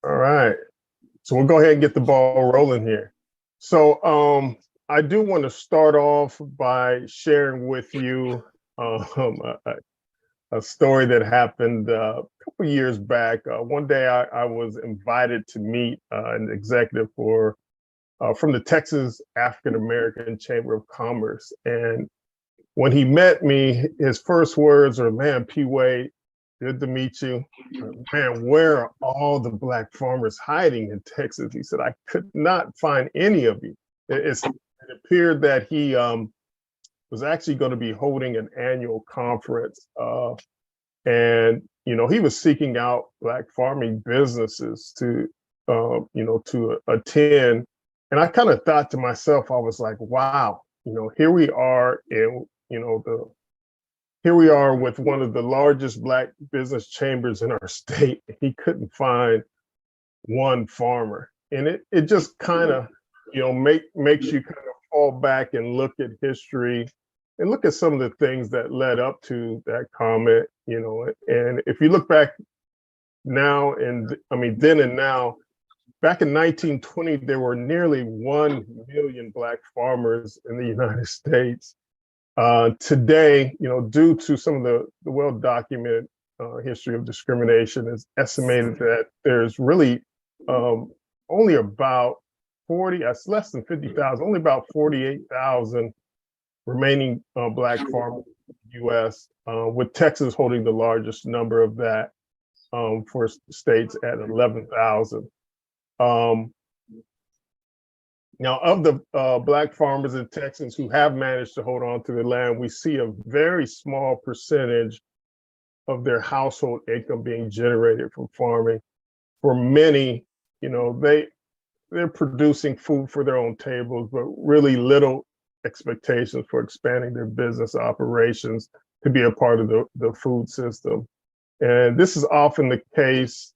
All right. So we'll go ahead and get the ball rolling here. So I do want to start off by sharing with you a story that happened a couple years back. One day I was invited to meet an executive from the Texas African American Chamber of Commerce. And when he met me, his first words are, "Man, P. Wade, good to meet you. Man, where are all the Black farmers hiding in Texas?" He said, "I could not find any of you." It appeared that he was actually going to be holding an annual conference. And, he was seeking out Black farming businesses to attend. And I kind of thought to myself, I was like, wow, here we are in, here we are with one of the largest Black business chambers in our state. He couldn't find one farmer. And it just kind of, makes you kind of fall back and look at history and look at some of the things that led up to that comment, and if you look back now, and I mean, then and now, back in 1920, there were nearly 1 million Black farmers in the United States. Today, due to some of the well-documented history of discrimination, it's estimated that there's really only about 40, that's less than 50,000, only about 48,000 remaining Black farmers in the U.S., with Texas holding the largest number of that for states at 11,000. Now, of the Black farmers in Texas who have managed to hold on to the land, we see a very small percentage of their household income being generated from farming. For many, they're producing food for their own tables, but really little expectations for expanding their business operations to be a part of the food system. And this is often the case,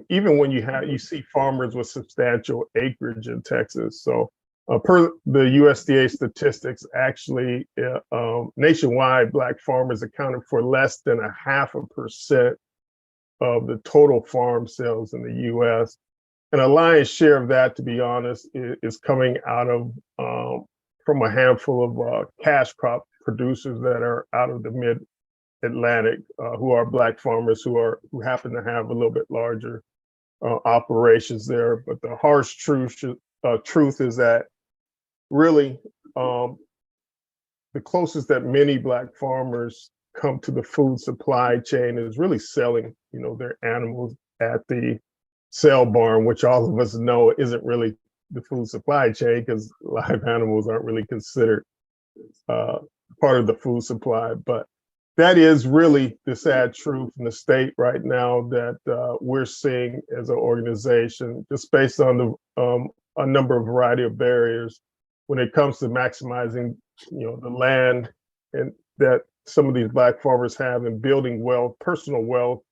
even when you see farmers with substantial acreage in Texas. So per the USDA statistics, actually, nationwide, Black farmers accounted for less than 0.5% of the total farm sales in the US. And a lion's share of that, to be honest, is coming out of from a handful of cash crop producers that are out of the mid-Atlantic, who are Black farmers who happen to have a little bit larger operations there. But the harsh truth is that really the closest that many Black farmers come to the food supply chain is really selling, their animals at the sale barn, which all of us know isn't really the food supply chain, because live animals aren't really considered part of the food supply. But that is really the sad truth in the state right now that we're seeing as an organization, just based on a number of variety of barriers when it comes to maximizing, the land and that some of these Black farmers have in building wealth, personal wealth,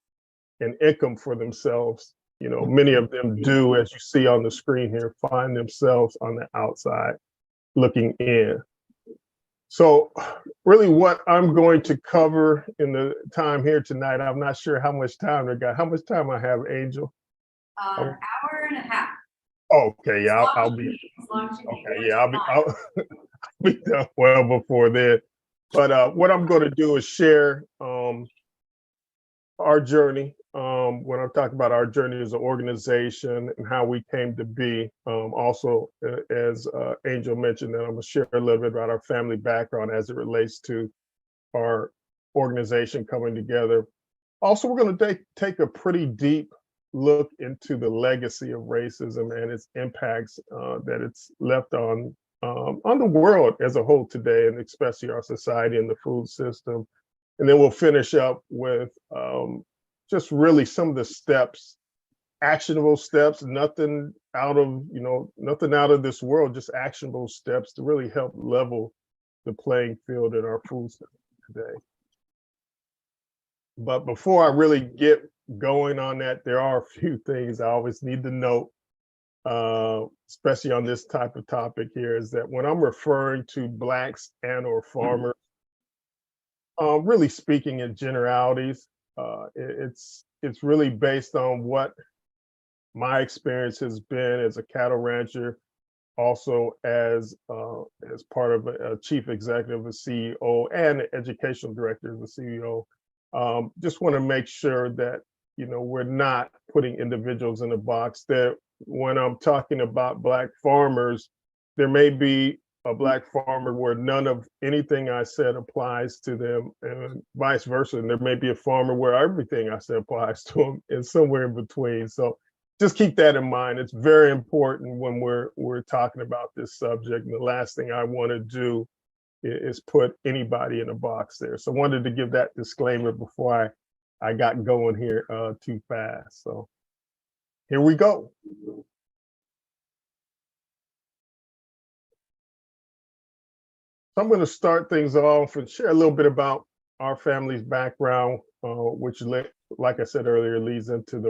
and income for themselves. Many of them do, as you see on the screen here, find themselves on the outside looking in. So really what I'm going to cover in the time here tonight, I'm not sure how much time I got. How much time I have, Angel? Hour and a half. Okay, yeah, I'll be, okay, yeah, I'll be done well before then. But what I'm going to do is share our journey. When I'm talking about our journey as an organization and how we came to be. Also, as Angel mentioned, that I'm going to share a little bit about our family background as it relates to our organization coming together. Also, we're going to take a pretty deep look into the legacy of racism and its impacts that it's left on the world as a whole today, and especially our society and the food system. And then we'll finish up with just really some of the steps, actionable steps, nothing out of this world, just actionable steps to really help level the playing field in our food system today. But before I really get going on that, there are a few things I always need to note, especially on this type of topic here, is that when I'm referring to Blacks and or farmers, really speaking in generalities, it's really based on what my experience has been as a cattle rancher, also as part of a chief executive, a CEO, and an educational director as a CEO. Just want to make sure that we're not putting individuals in a box. That when I'm talking about Black farmers, there may be a Black farmer where none of anything I said applies to them, and vice versa. And there may be a farmer where everything I said applies to them, and somewhere in between. So just keep that in mind. It's very important when we're talking about this subject. And the last thing I want to do is put anybody in a box there. So I wanted to give that disclaimer before I got going here too fast. So here we go. So I'm going to start things off and share a little bit about our family's background, which, like I said earlier, leads into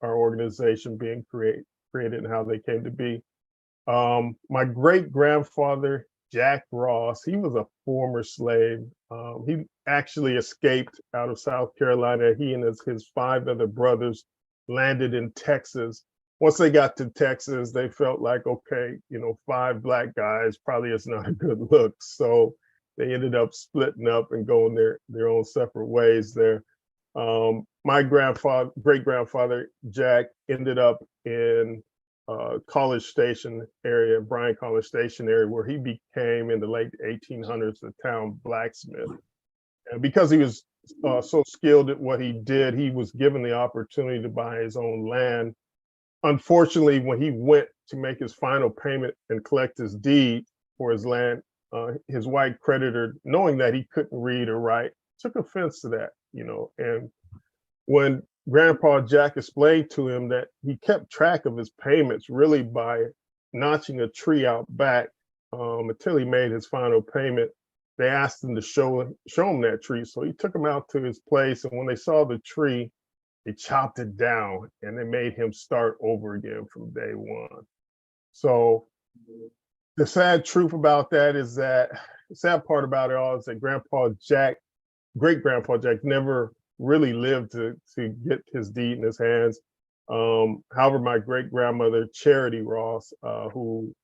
our organization being created and how they came to be. My great-grandfather, Jack Ross, he was a former slave. He actually escaped out of South Carolina. He and his 5 other brothers landed in Texas. Once they got to Texas, they felt like, okay, 5 Black guys probably is not a good look. So they ended up splitting up and going their own separate ways there. My great-grandfather, Jack, ended up in College Station area, Bryan College Station area, where he became in the late 1800s a town blacksmith. And because he was so skilled at what he did, he was given the opportunity to buy his own land. Unfortunately, when he went to make his final payment and collect his deed for his land, his white creditor, knowing that he couldn't read or write, took offense to that, and when Grandpa Jack explained to him that he kept track of his payments really by notching a tree out back until he made his final payment, they asked him to show him that tree. So he took him out to his place, and when they saw the tree, they chopped it down and they made him start over again from day one. So the sad truth about that is that the sad part about it all is that great-grandpa Jack never really lived to get his deed in his hands. However, my great-grandmother, Charity Ross, who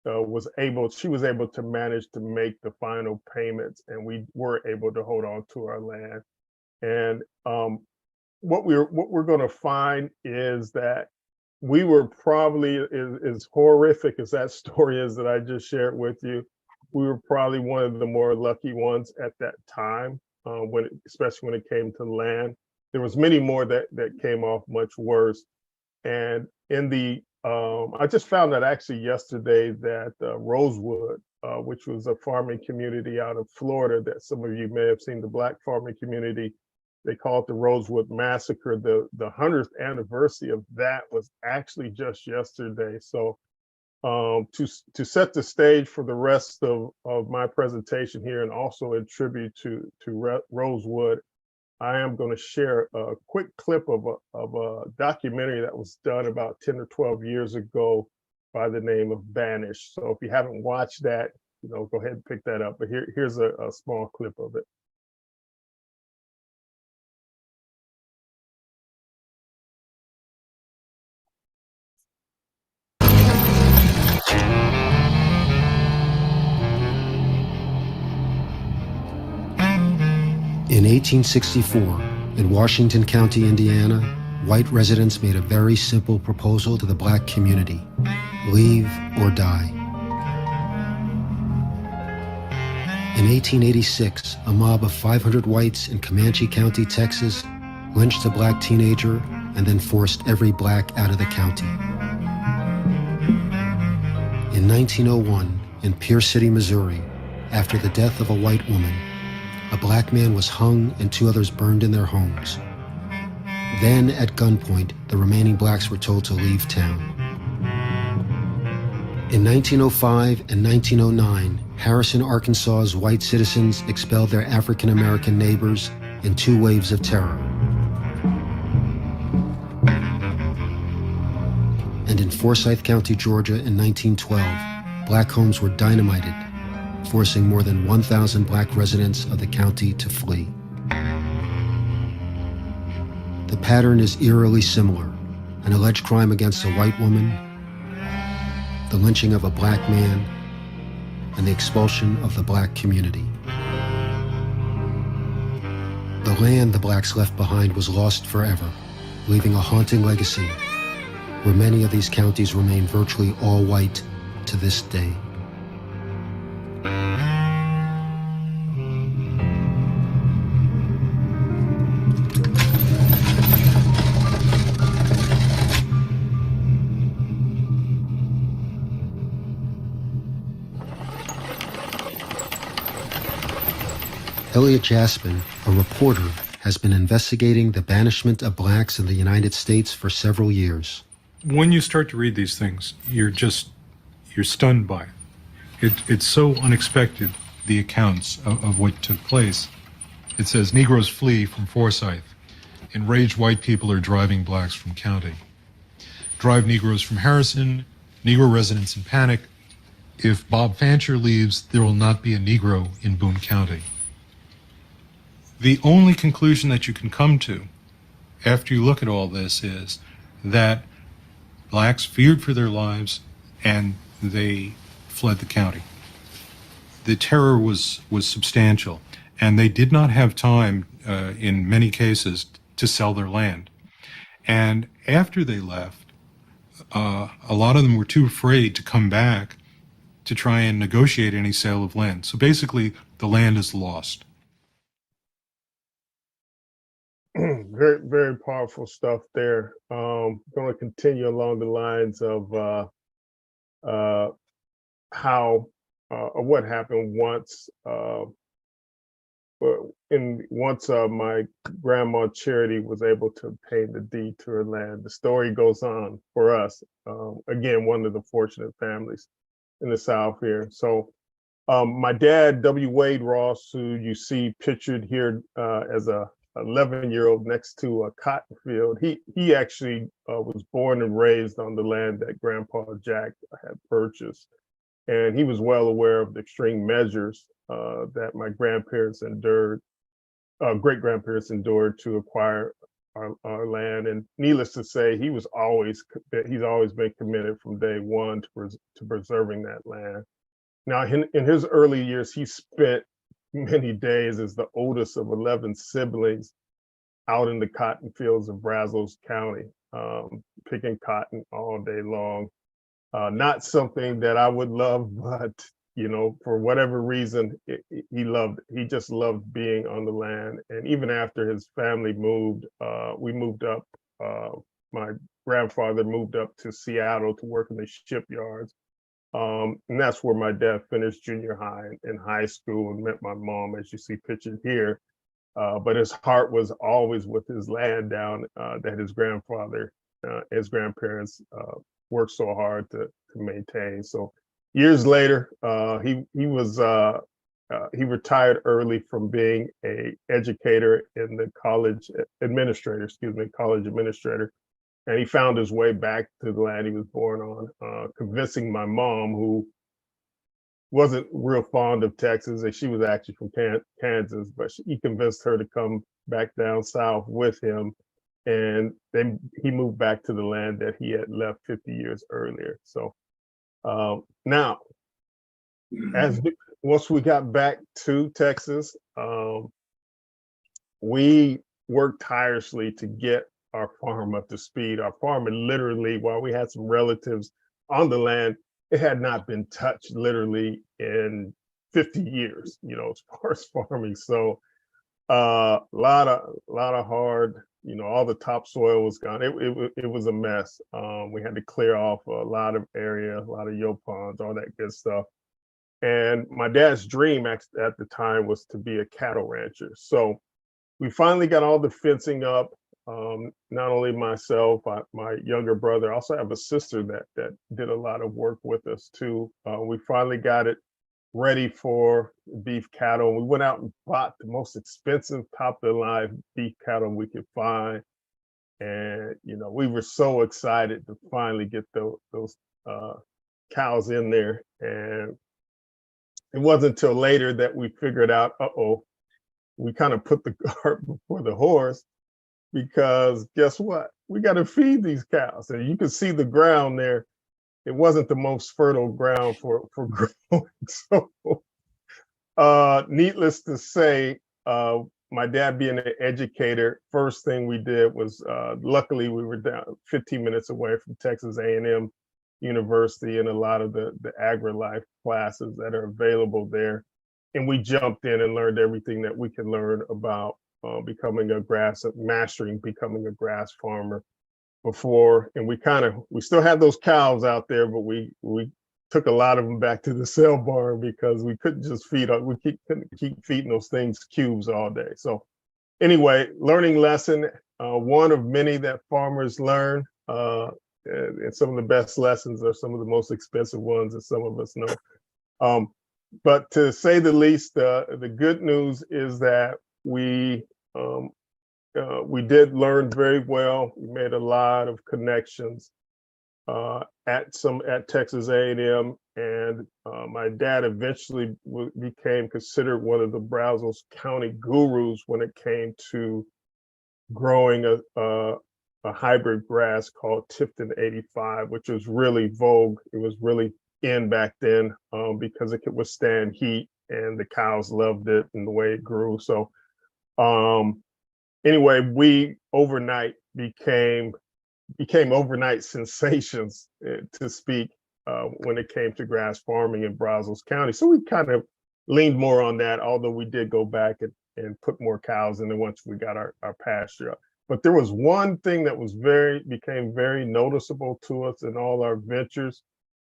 was able to manage to make the final payments, and we were able to hold on to our land. And what we're going to find is that we were probably, as horrific as that story is that I just shared with you, we were probably one of the more lucky ones at that time. Especially when it came to land. There was many more that came off much worse. And I just found that actually yesterday that Rosewood, which was a farming community out of Florida that some of you may have seen, the Black farming community, they call it the Rosewood Massacre. The 100th anniversary of that was actually just yesterday. So to set the stage for the rest of my presentation here, and also in tribute to Rosewood, I am going to share a quick clip of a documentary that was done about 10 or 12 years ago by the name of Banished. So if you haven't watched that, go ahead and pick that up. But here's a small clip of it. In 1864, in Washington County, Indiana, white residents made a very simple proposal to the Black community: leave or die. In 1886, a mob of 500 whites in Comanche County, Texas, lynched a Black teenager and then forced every Black out of the county. In 1901, in Pierce City, Missouri, after the death of a white woman, a Black man was hung and 2 others burned in their homes. Then, at gunpoint, the remaining Blacks were told to leave town. In 1905 and 1909, Harrison, Arkansas's white citizens expelled their African American neighbors in 2 waves of terror. And in Forsyth County, Georgia in 1912, Black homes were dynamited, forcing more than 1,000 Black residents of the county to flee. The pattern is eerily similar, an alleged crime against a white woman, the lynching of a black man, and the expulsion of the black community. The land the blacks left behind was lost forever, leaving a haunting legacy where many of these counties remain virtually all white to this day. Elliot Jaspin, a reporter, has been investigating the banishment of blacks in the United States for several years. When you start to read these things, you're stunned by it. It's so unexpected, the accounts of what took place. It says, Negroes flee from Forsyth. Enraged white people are driving blacks from county. Drive Negroes from Harrison. Negro residents in panic. If Bob Fancher leaves, there will not be a Negro in Boone County. The only conclusion that you can come to after you look at all this is that blacks feared for their lives and they fled the county. The terror was substantial, and they did not have time, in many cases, to sell their land. And after they left, a lot of them were too afraid to come back to try and negotiate any sale of land. So basically, the land is lost. Very, very powerful stuff there. Going to continue along the lines of what happened once my grandma Charity was able to obtain the deed to her land. The story goes on for us. Again, one of the fortunate families in the South here. So my dad, W. Wade Ross, who you see pictured here as a 11-year-old next to a cotton field. He actually was born and raised on the land that Grandpa Jack had purchased. And he was well aware of the extreme measures that my grandparents endured, great-grandparents endured to acquire our land. And needless to say, he's always been committed from day one to preserving that land. Now, in his early years, he spent many days as the oldest of 11 siblings out in the cotton fields of Brazos County, picking cotton all day long. Not something that I would love, but for whatever reason, he just loved being on the land. And even after his family moved, we moved up. My grandfather moved up to Seattle to work in the shipyards. And that's where my dad finished junior high and high school and met my mom, as you see pictured here. But his heart was always with his land down that his grandparents worked so hard to maintain. So years later, he retired early from being a educator in the college administrator. And he found his way back to the land he was born on, convincing my mom, who wasn't real fond of Texas, and she was actually from Kansas, but he convinced her to come back down south with him. And then he moved back to the land that he had left 50 years earlier. So now, once we got back to Texas, we worked tirelessly to get our farm up to speed. Our farm had literally, while we had some relatives on the land, it had not been touched literally in 50 years, as far as farming. So a lot of hard, all the topsoil was gone. It was a mess. We had to clear off a lot of area, a lot of yo ponds, all that good stuff. And my dad's dream at the time was to be a cattle rancher. So we finally got all the fencing up. Not only myself, my younger brother, I also have a sister that did a lot of work with us too. We finally got it ready for beef cattle. We went out and bought the most expensive top of the line beef cattle we could find. And, we were so excited to finally get those cows in there. And it wasn't until later that we figured out, we kind of put the cart before the horse. because guess what? We got to feed these cows. And you can see the ground there. It wasn't the most fertile ground for growing. So, needless to say, my dad being an educator, first thing we did was, luckily we were down 15 minutes away from Texas A&M University and a lot of the agri-life classes that are available there. And we jumped in and learned everything that we can learn about mastering becoming a grass farmer before. And we still had those cows out there, but we took a lot of them back to the cell barn because we couldn't just couldn't keep feeding those things cubes all day. So anyway, learning lesson, one of many that farmers learn. And some of the best lessons are some of the most expensive ones, as some of us know. But to say the least, the good news is that we did learn very well. We made a lot of connections at Texas A&M, and my dad eventually became considered one of the Brazos County gurus when it came to growing a hybrid grass called Tifton 85, which was really vogue. It was really in back then because it could withstand heat, and the cows loved it and the way it grew. So anyway, we overnight became overnight sensations, to speak, when it came to grass farming in Brazos County. So we kind of leaned more on that, although we did go back and put more cows in there once we got our pasture up. But there was one thing that became very noticeable to us in all our ventures,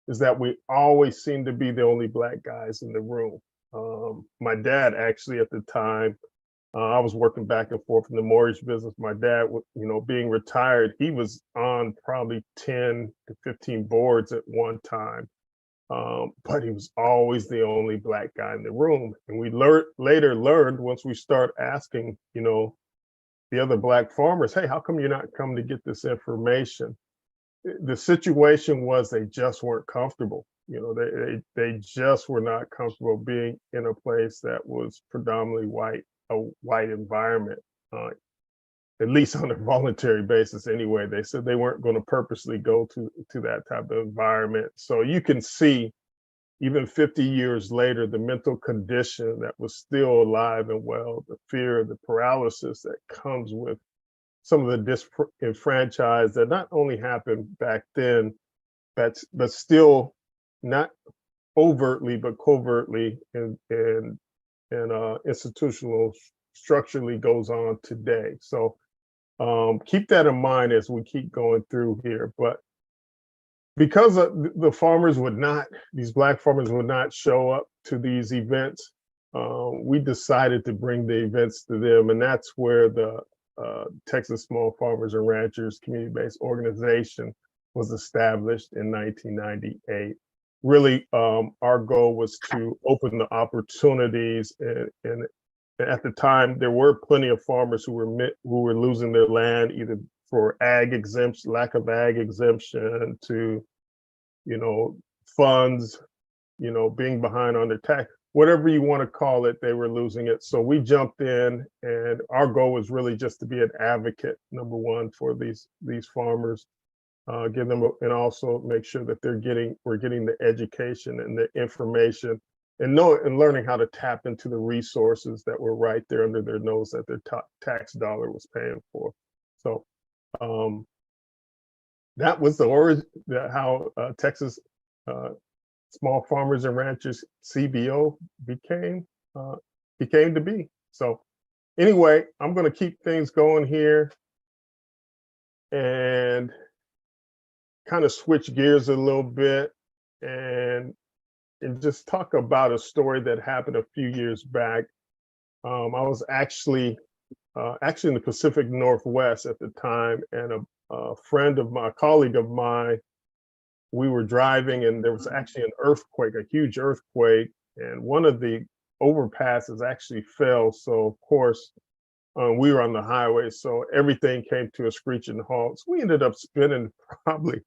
is that we always seemed to be the only Black guys in the room. My dad actually at the time, I was working back and forth in the mortgage business. My dad, being retired, he was on probably 10 to 15 boards at one time. But he was always the only Black guy in the room. And we later learned, once we start asking, the other Black farmers, hey, how come you're not coming to get this information? The situation was they just weren't comfortable. They just were not comfortable being in a place that was predominantly white, a white environment, at least on a voluntary basis anyway. They said they weren't going to purposely go to that type of environment. So you can see, even 50 years later, the mental condition that was still alive and well, the fear, the paralysis that comes with some of the disenfranchised that not only happened back then, but still not overtly, but covertly and institutional structurally goes on today. So keep that in mind as we keep going through here. But because the farmers these Black farmers would not show up to these events, we decided to bring the events to them. And that's where the Texas Small Farmers and Ranchers Community-Based Organization was established in 1998. Really, our goal was to open the opportunities, and at the time there were plenty of farmers who were losing their land either for lack of ag exemption, to funds, being behind on their tax, whatever you want to call it, they were losing it. So we jumped in, and our goal was really just to be an advocate, number one, for these farmers, give them, and also make sure that we're getting the education and the information, and learning how to tap into the resources that were right there under their nose that their tax dollar was paying for. So that was the origin, how Texas Small Farmers and Ranchers CBO became to be. So anyway, I'm going to keep things going here and kind of switch gears a little bit and just talk about a story that happened a few years back. I was actually in the Pacific Northwest at the time, and a colleague of mine, we were driving, and there was actually an earthquake, a huge earthquake, and one of the overpasses actually fell. So of course, we were on the highway, so everything came to a screeching halt. So we ended up spending probably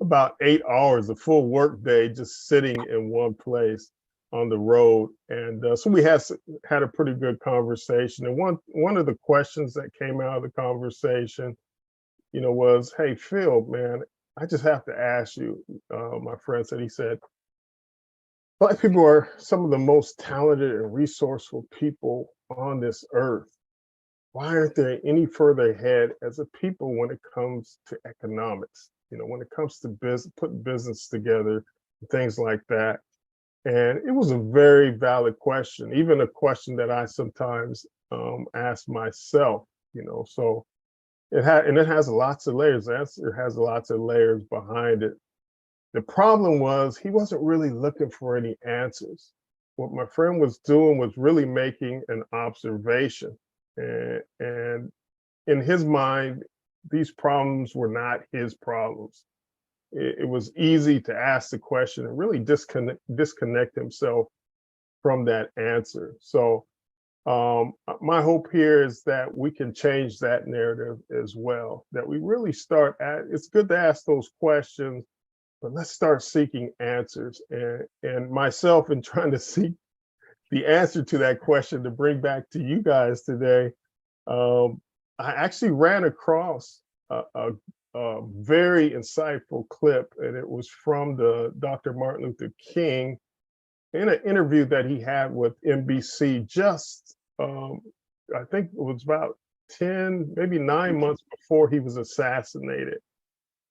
about 8 hours, a full work day, just sitting in one place. on the road. And so we had a pretty good conversation. And one of the questions that came out of the conversation, was, "Hey, Phil, man, I just have to ask you," my friend said, he said, "Black people are some of the most talented and resourceful people on this earth. Why aren't they any further ahead as a people when it comes to economics? When it comes to putting business together, things like that." And it was a very valid question, even a question that I sometimes ask myself. So it has lots of layers. The answer has lots of layers behind it. The problem was he wasn't really looking for any answers. What my friend was doing was really making an observation. And in his mind, these problems were not his problems. It was easy to ask the question and really disconnect himself from that answer. So my hope here is that we can change that narrative as well, that we really it's good to ask those questions, but let's start seeking answers. And myself, in trying to seek the answer to that question to bring back to you guys today, I actually ran across a very insightful clip, and it was from the Dr. Martin Luther King in an interview that he had with NBC just, I think it was about 10, maybe 9 months before he was assassinated.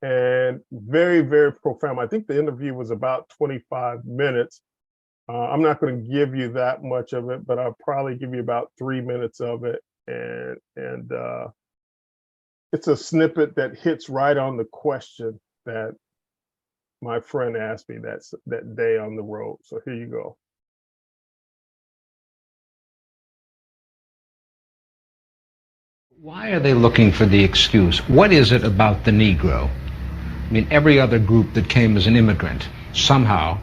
And very, very profound. I think the interview was about 25 minutes. I'm not going to give you that much of it, but I'll probably give you about 3 minutes of it. And it's a snippet that hits right on the question that my friend asked me that day on the road. So here you go. Why are they looking for the excuse? What is it about the Negro? I mean, every other group that came as an immigrant somehow,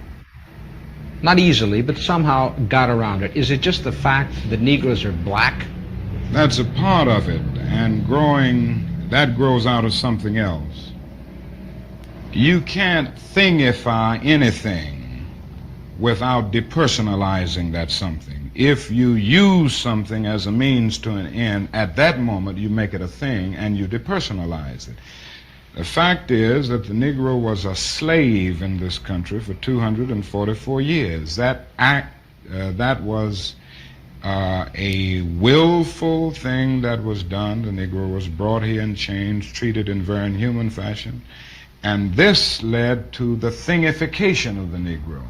not easily, but somehow got around it. Is it just the fact that Negroes are black? That's a part of it, and that grows out of something else. You can't thingify anything without depersonalizing that something. If you use something as a means to an end, at that moment you make it a thing and you depersonalize it. The fact is that the Negro was a slave in this country for 244 years. That was a willful thing that was done. The Negro was brought here in chains, treated in very inhuman fashion, and this led to the thingification of the Negro.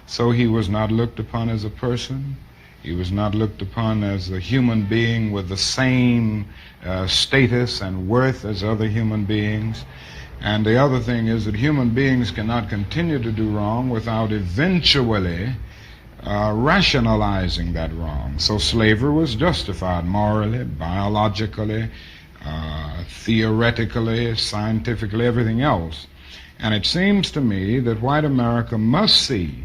So he was not looked upon as a person. He was not looked upon as a human being with the same status and worth as other human beings. And the other thing is that human beings cannot continue to do wrong without eventually rationalizing that wrong. So slavery was justified morally, biologically, theoretically, scientifically, everything else. And it seems to me that white America must see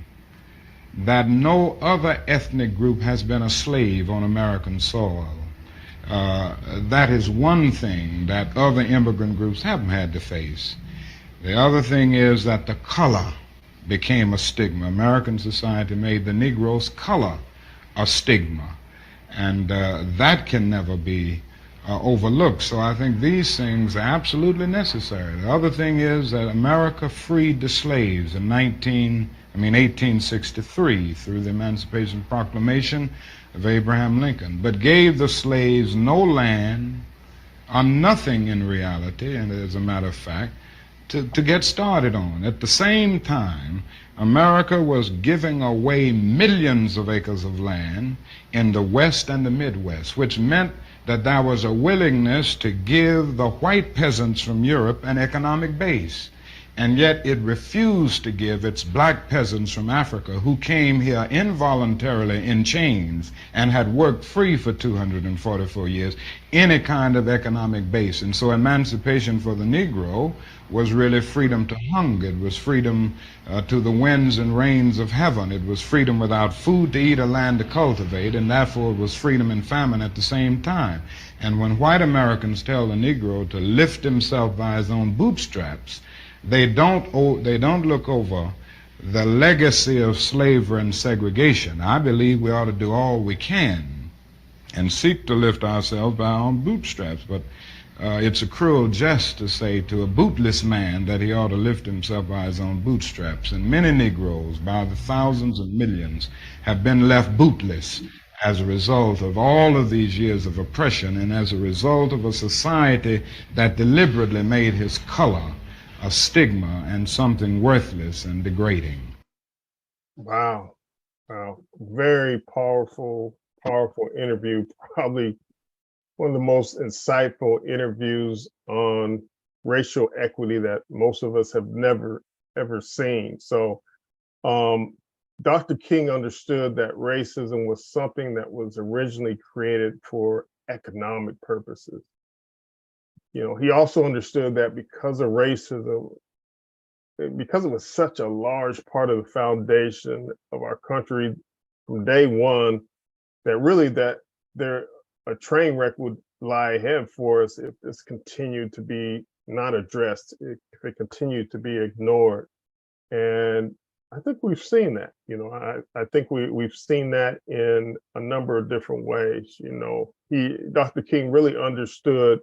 that no other ethnic group has been a slave on American soil. That is one thing that other immigrant groups haven't had to face. The other thing is that the color became a stigma. American society made the Negro's color a stigma, and that can never be overlooked. So I think these things are absolutely necessary. The other thing is that America freed the slaves in 1863 through the Emancipation Proclamation of Abraham Lincoln, but gave the slaves no land or nothing in reality, and as a matter of fact, to get started on. At the same time, America was giving away millions of acres of land in the West and the Midwest, which meant that there was a willingness to give the white peasants from Europe an economic base. And yet it refused to give its black peasants from Africa, who came here involuntarily in chains and had worked free for 244 years, any kind of economic base. And so emancipation for the Negro was really freedom to hunger. It was freedom to the winds and rains of heaven. It was freedom without food to eat or land to cultivate, and therefore it was freedom and famine at the same time. And when white Americans tell the Negro to lift himself by his own bootstraps, they don't look over the legacy of slavery and segregation, I believe we ought to do all we can and seek to lift ourselves by our own bootstraps. But it's a cruel jest to say to a bootless man that he ought to lift himself by his own bootstraps. And many Negroes, by the thousands and millions, have been left bootless as a result of all of these years of oppression and as a result of a society that deliberately made his color a stigma and something worthless and degrading. Wow. Wow. Very powerful interview. Probably one of the most insightful interviews on racial equity that most of us have never, ever seen. So Dr. King understood that racism was something that was originally created for economic purposes. You know, he also understood that because of racism, because it was such a large part of the foundation of our country from day one, that really a train wreck would lie ahead for us if this continued to be not addressed, if it continued to be ignored. And I think we've seen that. You know, I think we've seen that in a number of different ways. You know, Dr. King really understood,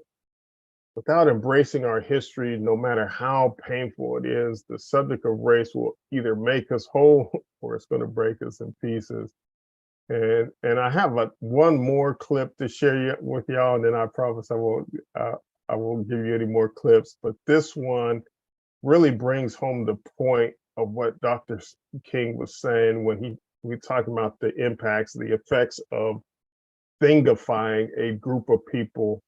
without embracing our history, no matter how painful it is, the subject of race will either make us whole or it's going to break us in pieces. And I have one more clip to share with y'all, and then I promise I won't give you any more clips. But this one really brings home the point of what Dr. King was saying when we talking about the effects of thingifying a group of people.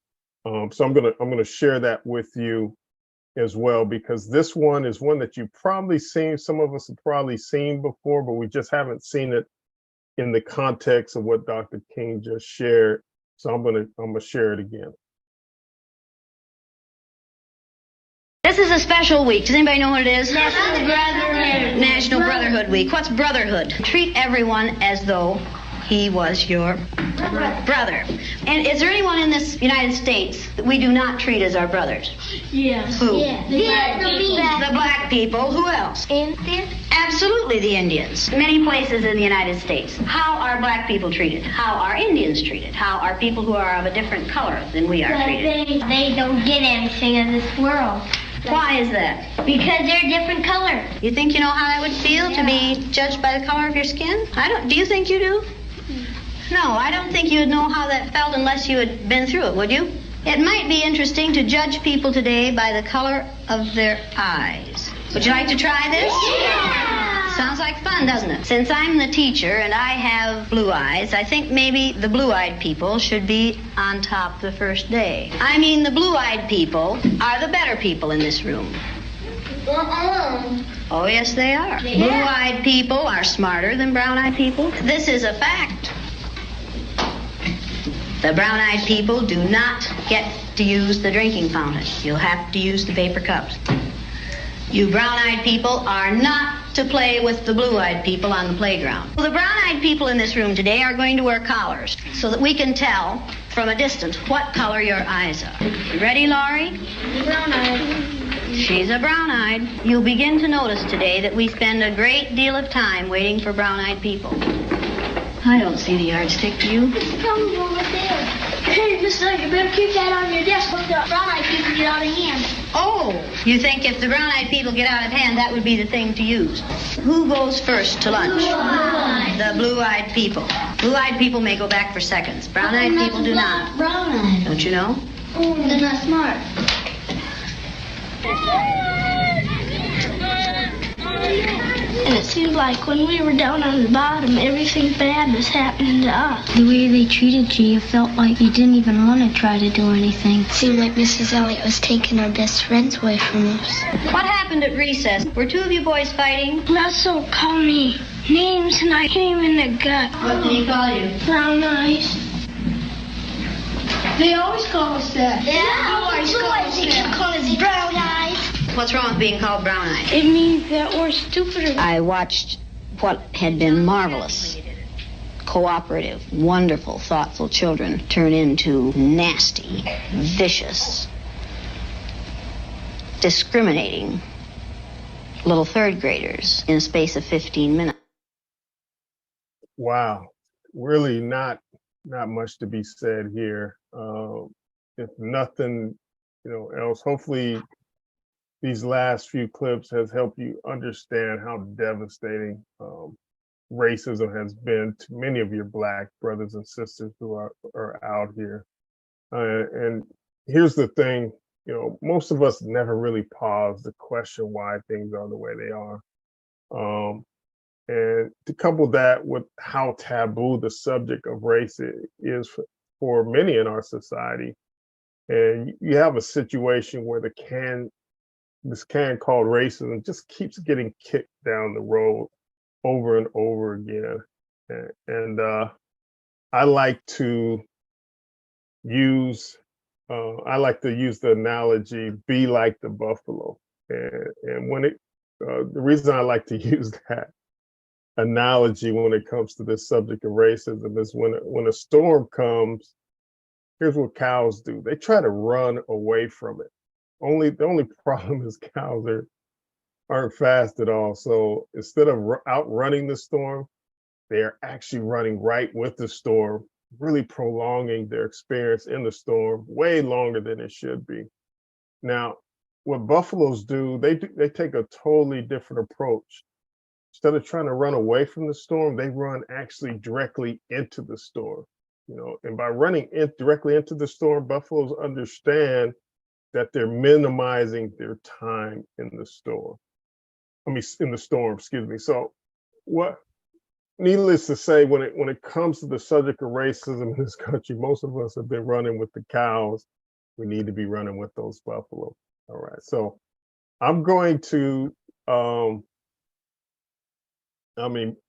So I'm gonna share that with you as well, because this one is one that you've probably seen. Some of us have probably seen before, but we just haven't seen it in the context of what Dr. King just shared. So I'm gonna share it again. This is a special week. Does anybody know what it is? National Brotherhood. National Brotherhood Week. What's brotherhood? Treat everyone as though he was your brother. And is there anyone in this United States that we do not treat as our brothers? Yes. Who? Yeah. The black people. Who else? Indians. Absolutely, the Indians. Many places in the United States. How are black people treated? How are Indians treated? How are people who are of a different color than we are treated? They don't get anything in this world. Why is that? Because they're different color. You think you know how that would feel to be judged by the color of your skin? Do you think you do? No, I don't think you'd know how that felt unless you had been through it, would you? It might be interesting to judge people today by the color of their eyes. Would you like to try this? Yeah. Sounds like fun, doesn't it? Since I'm the teacher and I have blue eyes, I think maybe the blue-eyed people should be on top the first day. I mean, the blue-eyed people are the better people in this room. Oh, yes, they are. Yeah. Blue-eyed people are smarter than brown-eyed people. This is a fact. The brown-eyed people do not get to use the drinking fountain. You'll have to use the paper cups. You brown-eyed people are not to play with the blue-eyed people on the playground. Well, the brown-eyed people in this room today are going to wear collars so that we can tell from a distance what color your eyes are. You ready, Laurie? Brown-eyed. She's a brown-eyed. You'll begin to notice today that we spend a great deal of time waiting for brown-eyed people. I don't see the yardstick, do you? It's probably over there. Hey, Miss Zilker, you better keep that on your desk when the brown-eyed people get out of hand. Oh, you think if the brown-eyed people get out of hand, that would be the thing to use? Who goes first to lunch? Blue-eyed. The blue-eyed people. Blue-eyed people may go back for seconds. Brown-eyed people do not. Brown-eyed. Don't you know? Oh, they're not smart. And it seemed like when we were down on the bottom, everything bad was happening to us. The way they treated you, you felt like you didn't even want to try to do anything. It seemed like Mrs. Elliott was taking our best friends away from us. What happened at recess? Were two of you boys fighting? Russell called me names and I came in the gut. What did he call you? Brown eyes. They always call us that. Yeah, they keep calling us brown eyes. What's wrong with being called brown-eyed? It means that we're stupider. I watched what had been marvelous, cooperative, wonderful, thoughtful children turn into nasty, vicious, discriminating, little third graders in a space of 15 minutes. Wow, really not much to be said here. If nothing, else, hopefully these last few clips has helped you understand how devastating racism has been to many of your Black brothers and sisters who are out here. And here's the thing, most of us never really pause to question why things are the way they are. And to couple that with how taboo the subject of race is for many in our society, and you have a situation where this can called racism just keeps getting kicked down the road over and over again. And I like to use the analogy, be like the buffalo. And when the reason I like to use that analogy when it comes to this subject of racism is when a storm comes, here's what cows do. They try to run away from it. The only problem is cows aren't fast at all. So instead of outrunning the storm, they're actually running right with the storm, really prolonging their experience in the storm way longer than it should be. Now, what buffaloes do, they take a totally different approach. Instead of trying to run away from the storm, they run actually directly into the storm. And by running directly into the storm, buffaloes understand that they're minimizing their time in the storm. In the storm, excuse me. So needless to say, when it comes to the subject of racism in this country, most of us have been running with the cows. We need to be running with those buffalo. All right. So I'm going to,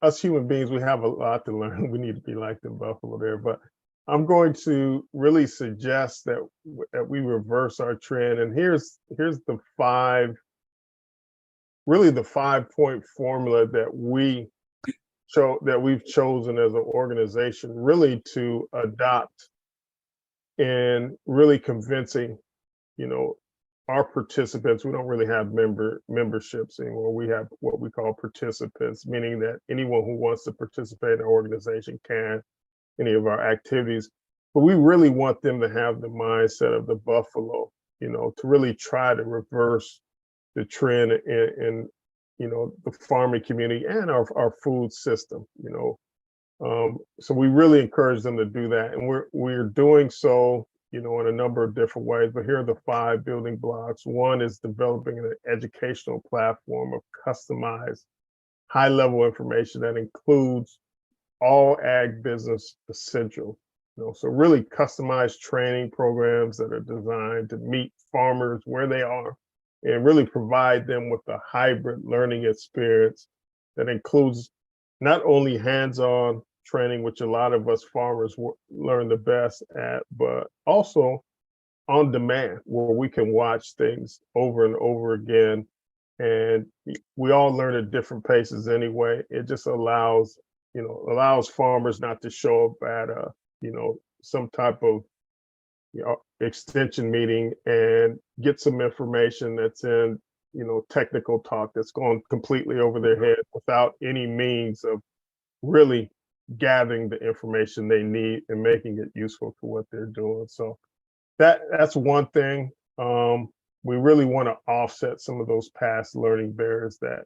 us human beings, we have a lot to learn. We need to be like the buffalo there, but I'm going to really suggest that we reverse our trend. And here's the 5-point formula that we've chosen as an organization really to adopt in really convincing, our participants. We don't really have memberships anymore. We have what we call participants, meaning that anyone who wants to participate in our organization can, any of our activities. But we really want them to have the mindset of the buffalo, to really try to reverse the trend in the farming community and our food system. So we really encourage them to do that, and we're doing so, in a number of different ways. But here are the 5 building blocks. One is developing an educational platform of customized, high-level information that includes all ag business essentials. So really customized training programs that are designed to meet farmers where they are and really provide them with a hybrid learning experience that includes not only hands-on training, which a lot of us farmers learn the best at, but also on demand, where we can watch things over and over again. And we all learn at different paces anyway. It just allows farmers not to show up at some type of extension meeting and get some information that's in technical talk that's going completely over their head without any means of really gathering the information they need and making it useful for what they're doing. So that's one thing. We really want to offset some of those past learning barriers that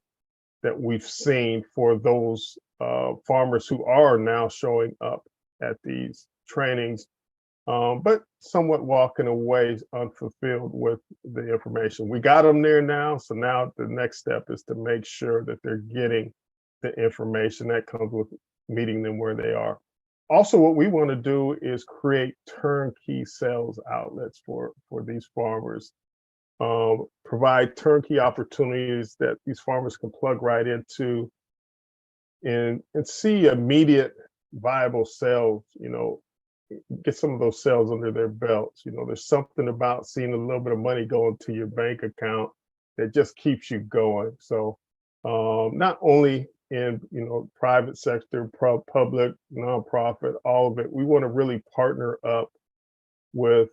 we've seen for those farmers who are now showing up at these trainings, but somewhat walking away unfulfilled with the information. We got them there now, so now the next step is to make sure that they're getting the information that comes with meeting them where they are. Also, what we want to do is create turnkey sales outlets for these farmers, provide turnkey opportunities that these farmers can plug right into and see immediate viable sales, get some of those sales under their belts. There's something about seeing a little bit of money going to your bank account that just keeps you going. So not only in private sector, public, nonprofit, all of it, we want to really partner up with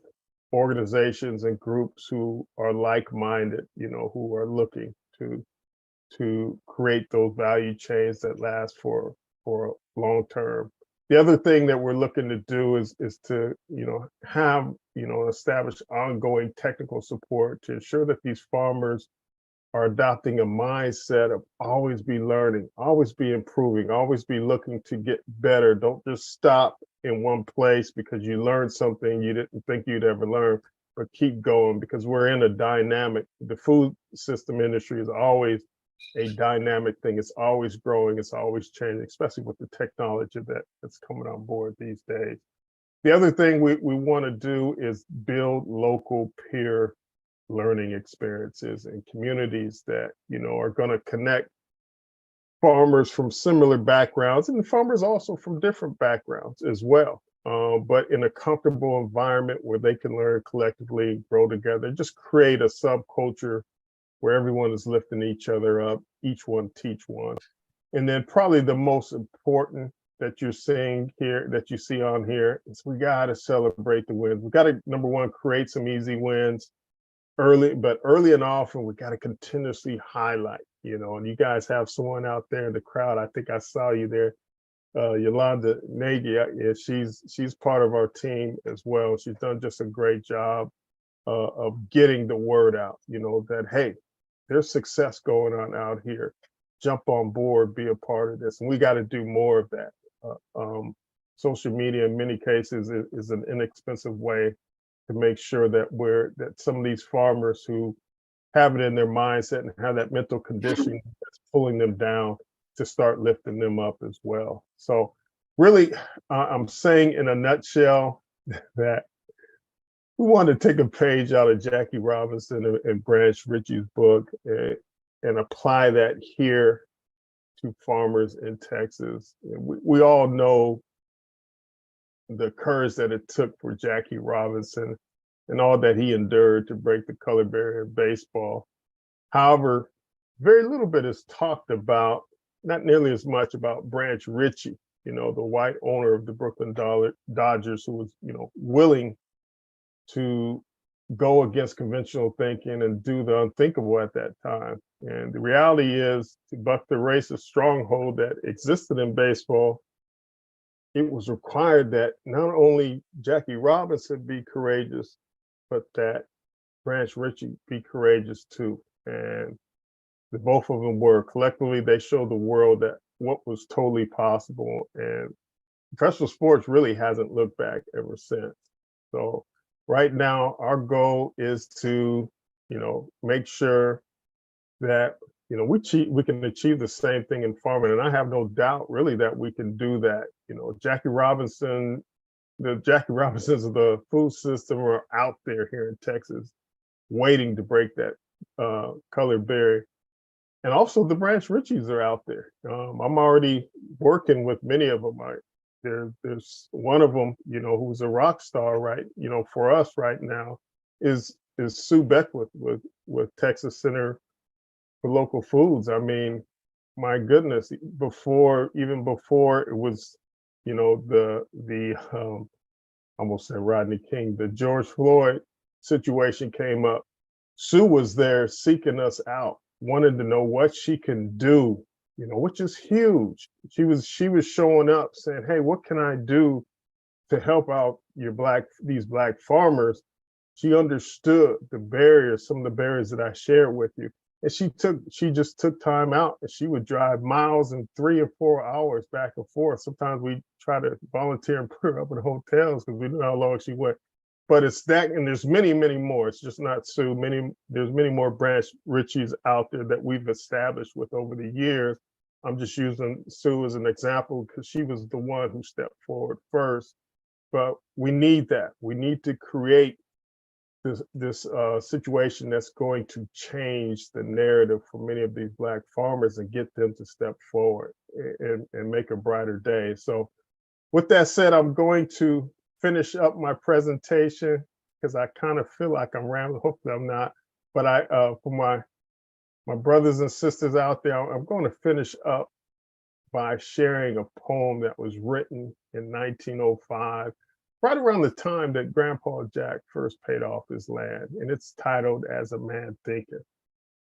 organizations and groups who are like-minded, who are looking to to create those value chains that last for long term. The other thing that we're looking to do is to, have, establish ongoing technical support to ensure that these farmers are adopting a mindset of always be learning, always be improving, always be looking to get better. Don't just stop in one place because you learned something you didn't think you'd ever learn, but keep going, because we're in a dynamic, the food system industry is always a dynamic thing. It's always growing, it's always changing, especially with the technology that's coming on board these days. The other thing we want to do is build local peer learning experiences and communities that, are going to connect farmers from similar backgrounds and farmers also from different backgrounds as well. But in a comfortable environment where they can learn collectively, grow together, just create a subculture where everyone is lifting each other up, each one teach one. And then probably the most important that you're seeing here, that you see on here, is we got to celebrate the wins. We got to, number one, create some easy wins early and often. We got to continuously highlight, and you guys have someone out there in the crowd. I think I saw you there, Yolanda Nagy. Yeah, she's part of our team as well. She's done just a great job of getting the word out, that, hey, there's success going on out here. Jump on board, be a part of this. And we got to do more of that. Social media in many cases is an inexpensive way to make sure that that some of these farmers who have it in their mindset and have that mental conditioning that's pulling them down, to start lifting them up as well. So really, I'm saying in a nutshell that we want to take a page out of Jackie Robinson and Branch Ritchie's book and apply that here to farmers in Texas. We all know the courage that it took for Jackie Robinson and all that he endured to break the color barrier in baseball. However, very little bit is talked about, not nearly as much about Branch Ritchie, the white owner of the Brooklyn Dodgers, who was, willing to go against conventional thinking and do the unthinkable at that time. And the reality is, to buck the racist stronghold that existed in baseball, it was required that not only Jackie Robinson be courageous, but that Branch Ritchie be courageous too. And the both of them were. Collectively, they showed the world that what was totally possible. And professional sports really hasn't looked back ever since. So right now, our goal is to, make sure that, we can achieve the same thing in farming. And I have no doubt really that we can do that. Jackie Robinson, the Jackie Robinsons of the food system are out there here in Texas waiting to break that color barrier. And also the Branch Ritchies are out there. I'm already working with many of them. There's one of them, who's a rock star, right? For us right now is Sue Beckwith with Texas Center for Local Foods. I mean, my goodness, even before it was, the I almost said Rodney King, the George Floyd situation came up. Sue was there seeking us out, wanted to know what she can do, which is huge. She was showing up saying, hey, what can I do to help out these black farmers? She understood the barriers, some of the barriers that I shared with you. And she just took time out, and she would drive miles in 3 or 4 hours back and forth. Sometimes we try to volunteer and put her up in hotels because we knew how long she went. But it's that, and there's many, many more. It's just not Sue. There's many more Branch Ritchies out there that we've established with over the years. I'm just using Sue as an example because she was the one who stepped forward first. But we need that. We need to create this situation that's going to change the narrative for many of these black farmers and get them to step forward and make a brighter day. So with that said, I'm going to finish up my presentation because I kind of feel like I'm rambling. Hopefully I'm not. But for my brothers and sisters out there, I'm going to finish up by sharing a poem that was written in 1905, right around the time that Grandpa Jack first paid off his land. And it's titled As a Man Thinketh.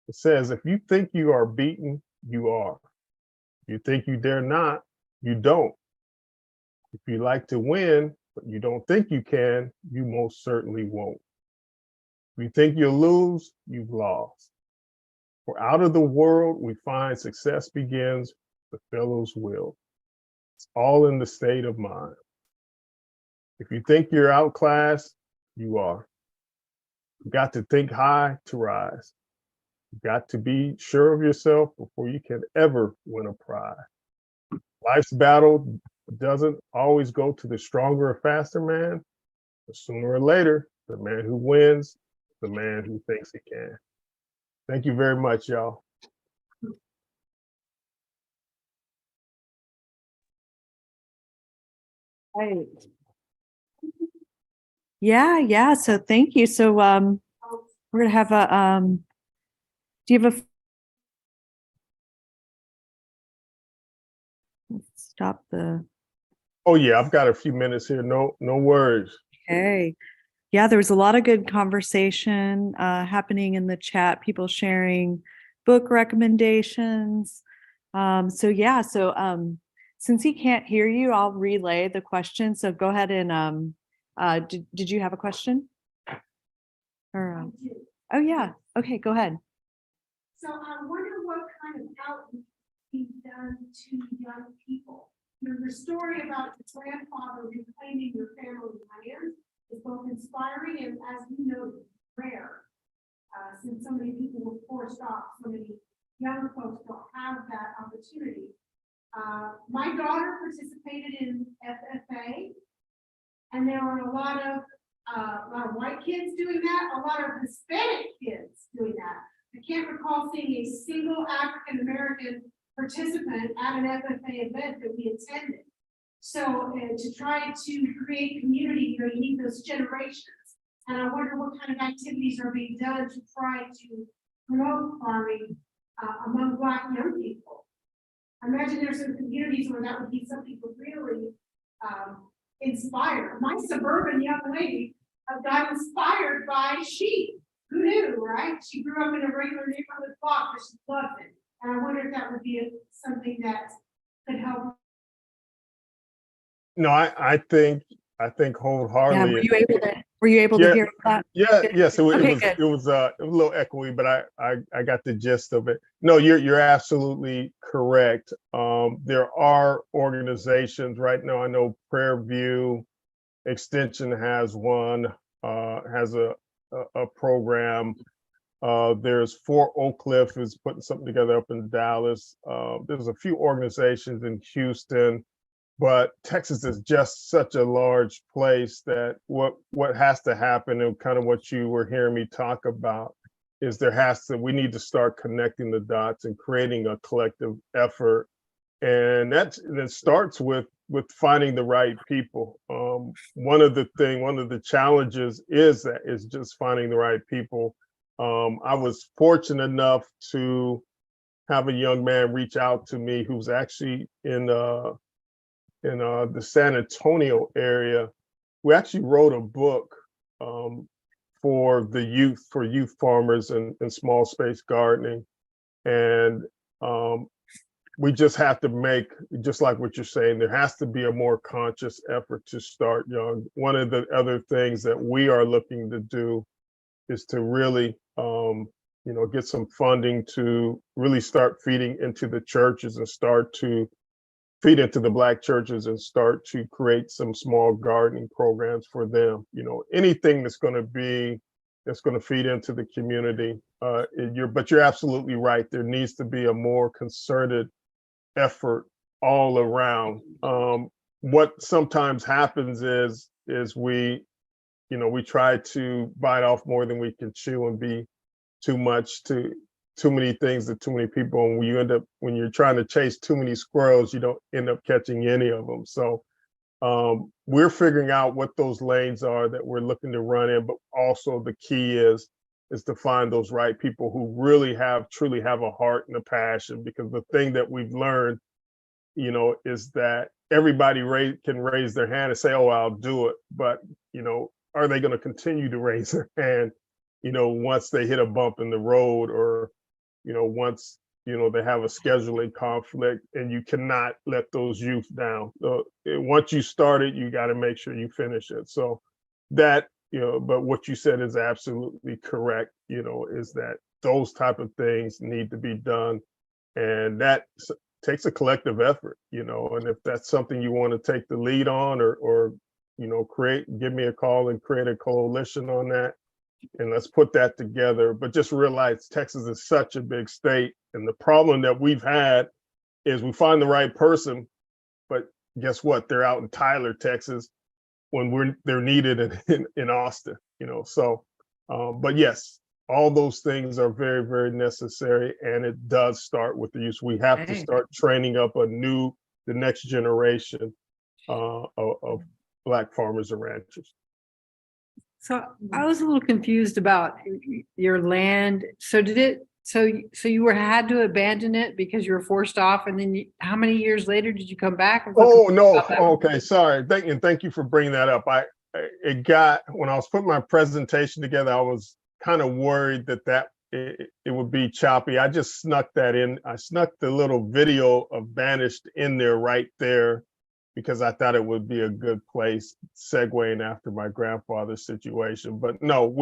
It says, if you think you are beaten, you are. If you think you dare not, you don't. If you like to win, but you don't think you can, you most certainly won't. If you think you'll lose, you've lost. For out of the world we find success begins, the fellow's will. It's all in the state of mind. If you think you're outclassed, you are. You got to think high to rise. You got to be sure of yourself before you can ever win a prize. Life's battle doesn't always go to the stronger or faster man, but sooner or later, the man who wins, the man who thinks he can. Thank you very much, y'all. Right. Yeah. So thank you. So we're gonna have a do you have a stop the Oh yeah, I've got a few minutes here. No worries. okay. Yeah, there was a lot of good conversation happening in the chat, people sharing book recommendations. So since he can't hear you, I'll relay the question. So go ahead and did you have a question? Or oh yeah, okay, go ahead. So I wonder what kind of outreach being done to young people. Your story about your grandfather reclaiming your family land is both inspiring and, as you know, rare. Since so many people were forced off, so many young folks don't have that opportunity. My daughter participated in FFA, and there were a lot of white kids doing that, a lot of Hispanic kids doing that. I can't recall seeing a single African-American participant at an FFA event that we attended. So to try to create community, you need those generations. And I wonder what kind of activities are being done to try to promote farming among Black young people. I imagine there's some communities where that would be something to really inspire. My suburban young lady got inspired by sheep. Who knew, right? She grew up in a regular neighborhood block, but she loved it. And I wonder if that would be something that could help. No, I think wholeheartedly. Yeah, were you able to hear that? Yes, it Okay, was a little echoey, but I got the gist of it. No, you're absolutely correct. There are organizations right now. I know Prayer View Extension has one, has a program. There's Fort Oak Cliff is putting something together up in Dallas. There's a few organizations in Houston, but Texas is just such a large place that what has to happen, and kind of what you were hearing me talk about, is we need to start connecting the dots and creating a collective effort. And that starts with finding the right people. One of the challenges is just finding the right people. I was fortunate enough to have a young man reach out to me who's actually in the San Antonio area. We actually wrote a book for youth farmers and small space gardening. And we just have to make, just like what you're saying, there has to be a more conscious effort to start young. One of the other things that we are looking to do is to really, get some funding to really start feeding into the churches and start to feed into the Black churches and start to create some small gardening programs for them. Anything that's going to feed into the community. But you're absolutely right. There needs to be a more concerted effort all around. What sometimes happens is we try to bite off more than we can chew and be too many things to too many people. And when you're trying to chase too many squirrels, you don't end up catching any of them. So we're figuring out what those lanes are that we're looking to run in, but also the key is to find those right people who really truly have a heart and a passion. Because the thing that we've learned, is that everybody can raise their hand and say, "Oh, I'll do it," but are they going to continue to raise their hand? Once they hit a bump in the road, or once, they have a scheduling conflict, and you cannot let those youth down. So once you start it, you got to make sure you finish it. So that, but what you said is absolutely correct, is that those type of things need to be done. And that takes a collective effort, and if that's something you want to take the lead on or give me a call and create a coalition on that. And let's put that together. But just realize Texas is such a big state. And the problem that we've had is we find the right person, but guess what? They're out in Tyler, Texas, when they're needed in Austin, So, but yes, all those things are very, very necessary. And it does start with the youth. We have to start training up the next generation of Black farmers and ranchers. So I was a little confused about your land. So so you had to abandon it because you were forced off, and then how many years later did you come back? Oh no, okay, sorry. Thank you for bringing that up. When I was putting my presentation together, I was kind of worried that it would be choppy. I just snuck that in. I snuck the little video of Banished in there right there, because I thought it would be a good place segueing after my grandfather's situation. But no,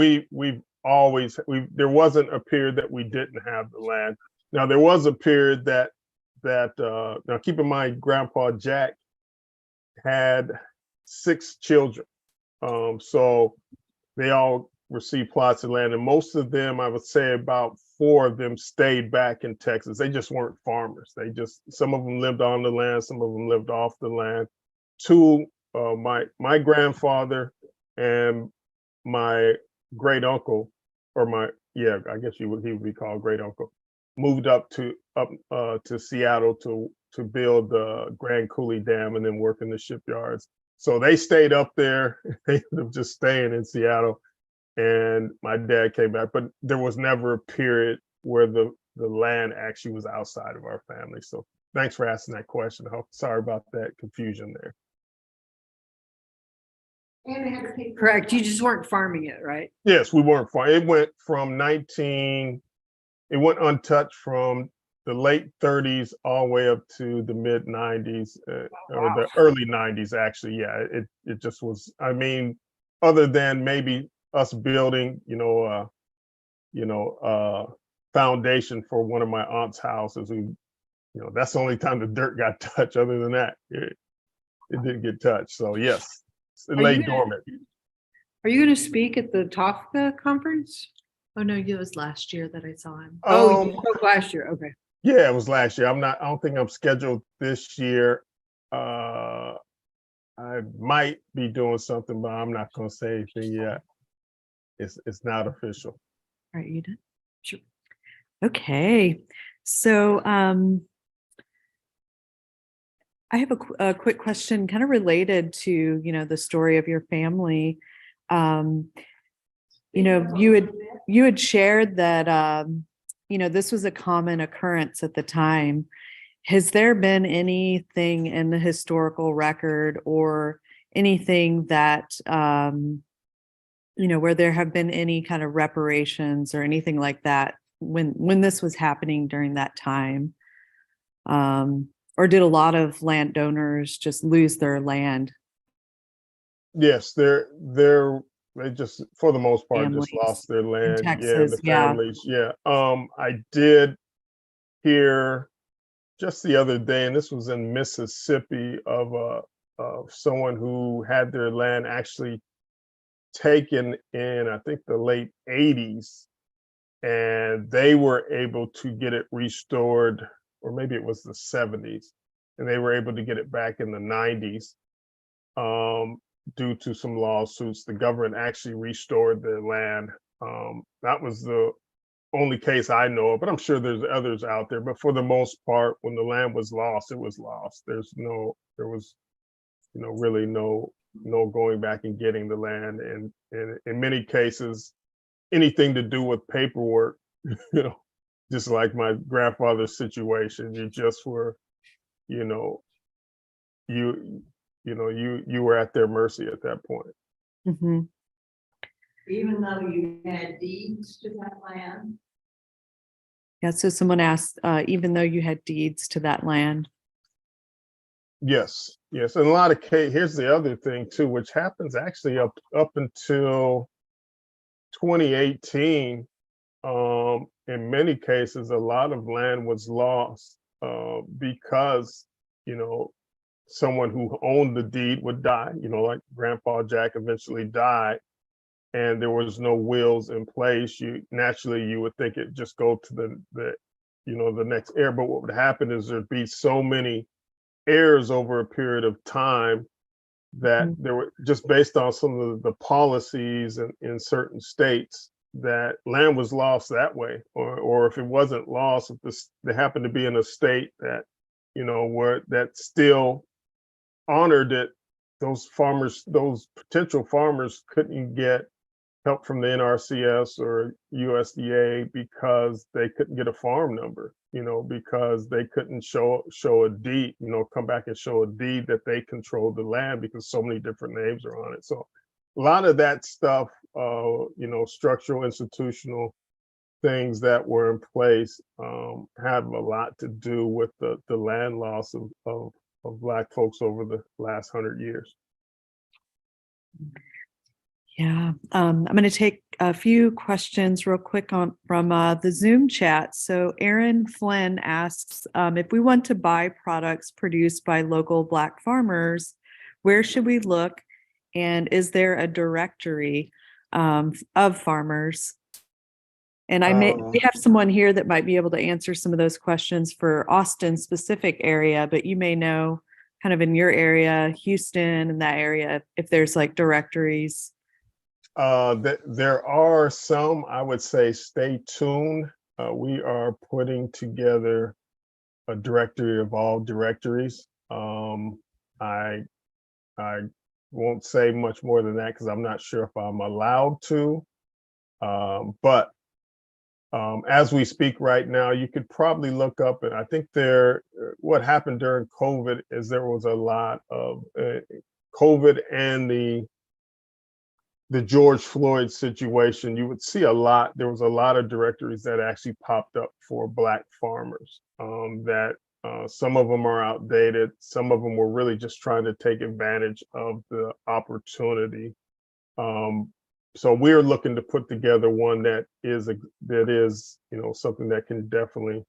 there wasn't a period that we didn't have the land. Now there was a period that now keep in mind, Grandpa Jack had 6 children. So they all received plots of land, and most of them, I would say about 4 of them stayed back in Texas. They just weren't farmers. Some of them lived on the land, some of them lived off the land. 2, my grandfather and my great uncle, I guess he would be called great uncle, moved up to Seattle to build the Grand Coulee Dam and then work in the shipyards. So they stayed up there. They ended up just staying in Seattle. And my dad came back, but there was never a period where the land actually was outside of our family. So thanks for asking that question. Sorry about that confusion there. And they had to pay. Correct. You just weren't farming it, right? Yes, we weren't farming. It went it went untouched from the late 30s all the way up to the mid 90s, or the early 90s, actually. Yeah, it just was, other than maybe us building, foundation for one of my aunt's houses. That's the only time the dirt got touched. Other than that, it didn't get touched. So yes, it lay dormant. Are you going to speak at the TAFCA conference? Oh no, it was last year that I saw him. Oh, you spoke last year. Okay. Yeah, it was last year. I don't think I'm scheduled this year. I might be doing something, but I'm not going to say anything yet. It's not official. All right, you done? Sure. Okay. So I have a quick question kind of related to, the story of your family. You had shared that, this was a common occurrence at the time. Has there been anything in the historical record or anything that, where there have been any kind of reparations or anything like that when this was happening during that time? Or did a lot of landowners just lose their land? Yes, they just, for the most part, Families just lost their land. in Texas, the families. Yeah. I did hear just the other day, and this was in Mississippi, of someone who had their land actually taken in, I think, the late 80s, and they were able to get it restored, or maybe it was the 70s, and they were able to get it back in the 90s. Due to some lawsuits, the government actually restored their land. That was the only case I know of, but I'm sure there's others out there. But for the most part, when the land was lost, it was lost. There was, really no going back and getting the land. And in many cases, anything to do with paperwork, just like my grandfather's situation, you just were, you were at their mercy at that point. Mm-hmm. Even though you had deeds to that land? Yeah, so someone asked, even though you had deeds to that land. Yes, yes. In a lot of cases, here's the other thing too, which happens actually up until 2018. In many cases, a lot of land was lost because, you know, someone who owned the deed would die, you know, like Grandpa Jack eventually died, and there was no wills in place. You naturally you would think it just go to the you know, the next heir. But what would happen is there'd be so many heirs over a period of time that Mhm. there were, just based on some of the policies in certain states, that land was lost that way, or if it wasn't lost, if they happened to be in a state that, you know, where that still honored it, those farmers, those potential farmers couldn't get help from the NRCS or USDA because they couldn't get a farm number, you know, because they couldn't show a deed, you know, come back and show a deed that they controlled the land because so many different names are on it. So a lot of that stuff, you know, structural, institutional things that were in place had a lot to do with the land loss of Black folks over the last 100 years. Yeah, I'm going to take a few questions real quick from the Zoom chat. So Aaron Flynn asks, if we want to buy products produced by local Black farmers, where should we look? And is there a directory of farmers? And we have someone here that might be able to answer some of those questions for Austin specific area, but you may know kind of in your area, Houston and that area, if there's like directories. There are some. I would say stay tuned. We are putting together a directory of all directories. I won't say much more than that because I'm not sure if I'm allowed to. But as we speak right now, you could probably look up, and I think what happened during COVID is there was a lot of COVID and the George Floyd situation. You would see there was a lot of directories that actually popped up for Black farmers, that some of them are outdated. Some of them were really just trying to take advantage of the opportunity. So we're looking to put together one that is, you know, something that can definitely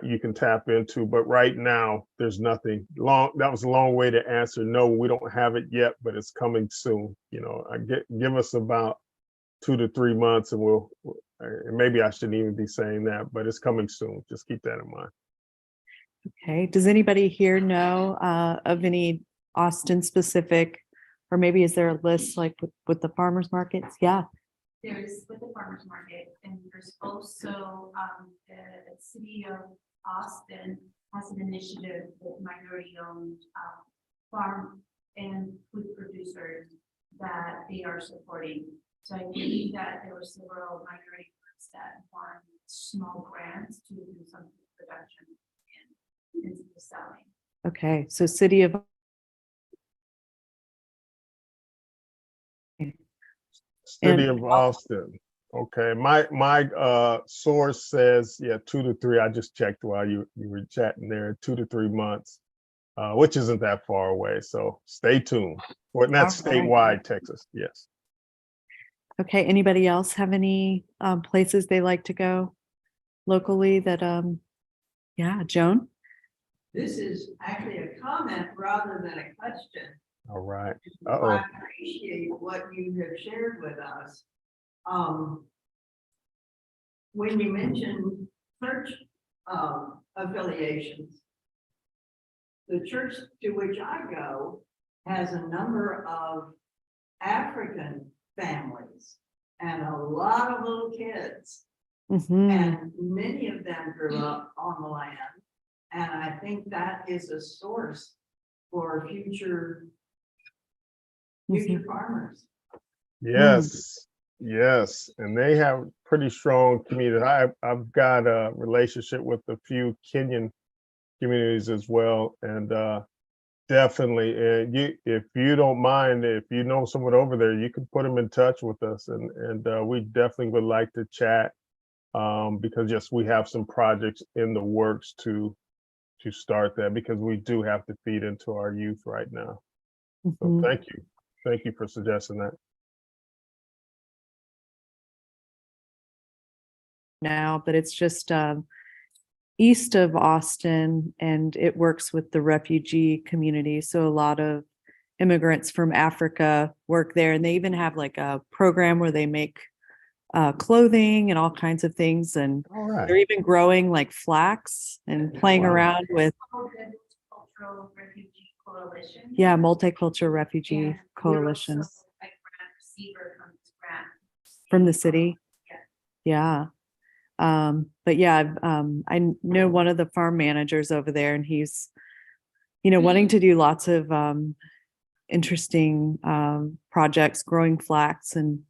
you can tap into. But right now there's nothing. That was a long way to answer no, we don't have it yet, but it's coming soon. You know, give us about 2 to 3 months and and maybe I shouldn't even be saying that, but it's coming soon. Just keep that in mind. Okay, does anybody here know of any Austin specific, or maybe is there a list like with the farmers markets? Yeah. There's with the farmers market, and there's also the city of Austin has an initiative with minority-owned farm and food producers that they are supporting. So I believe that there were several minority groups that won small grants to do some production and selling. Okay, so city of City of Austin. Okay, my source says 2 to 3. I just checked while you were chatting there. 2 to 3 months, which isn't that far away. So stay tuned. Well, that's statewide, Texas. Yes. Okay. Anybody else have any places they like to go locally? That yeah, Joan. This is actually a comment rather than a question. All right. I appreciate what you have shared with us. When you mentioned church affiliations, the church to which I go has a number of African families and a lot of little kids. Mm-hmm. And many of them grew up on the land. And I think that is a source for future farmers. Yes, yes, and they have pretty strong community. I've got a relationship with a few Kenyan communities as well, and definitely, if you don't mind, if you know someone over there, you can put them in touch with us, and we definitely would like to chat because yes, we have some projects in the works to start that, because we do have to feed into our youth right now. So Mhm. thank you for suggesting that. Now, but it's just east of Austin, and it works with the refugee community. So a lot of immigrants from Africa work there, and they even have like a program where they make clothing and all kinds of things. And All right. they're even growing like flax and playing Wow. around with, Multicultural Refugee Coalition. yeah, Multicultural Refugee And we're Coalition also a grant receiver from this grant. from the city. Yeah. Yeah. But yeah, I know one of the farm managers over there, and he's, wanting to do lots of interesting projects, growing flax and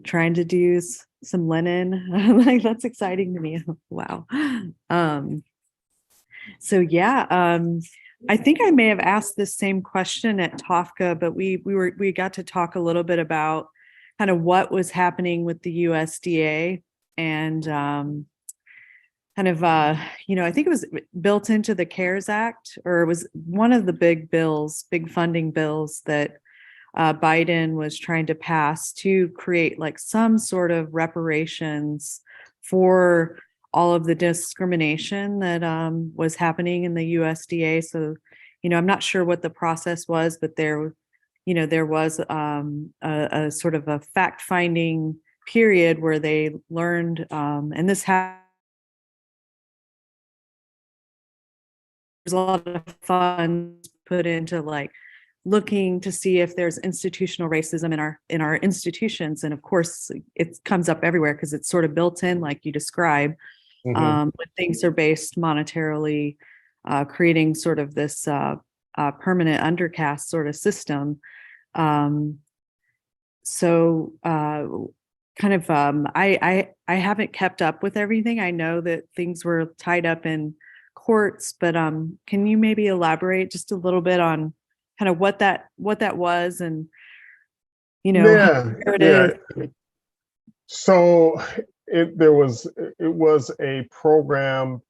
trying to do some linen. Like, that's exciting to me. Wow. So yeah, I think I may have asked this same question at TOFCA, but we got to talk a little bit about kind of what was happening with the USDA, and kind of I think it was built into the CARES Act, or it was one of the big funding bills that Biden was trying to pass to create like some sort of reparations for all of the discrimination that was happening in the USDA. So, I'm not sure what the process was, but there was a sort of a fact-finding period where they learned, and this happened. There's a lot of funds put into like looking to see if there's institutional racism in our institutions, and of course it comes up everywhere because it's sort of built in, like you describe. When things are based monetarily, creating sort of this permanent undercast sort of system. So kind of I haven't kept up with everything. I know that things were tied up in courts, but can you maybe elaborate just a little bit on kind of what that was, and where it is? So it was a program.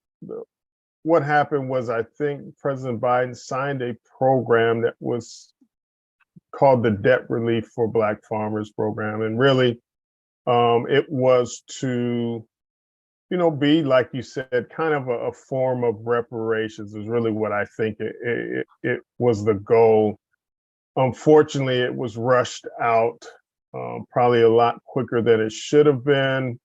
What happened was, I think President Biden signed a program that was called the Debt Relief for Black Farmers program, and really it was to be, like you said, kind of a form of reparations is really what I think it was the goal. Unfortunately, it was rushed out probably a lot quicker than it should have been.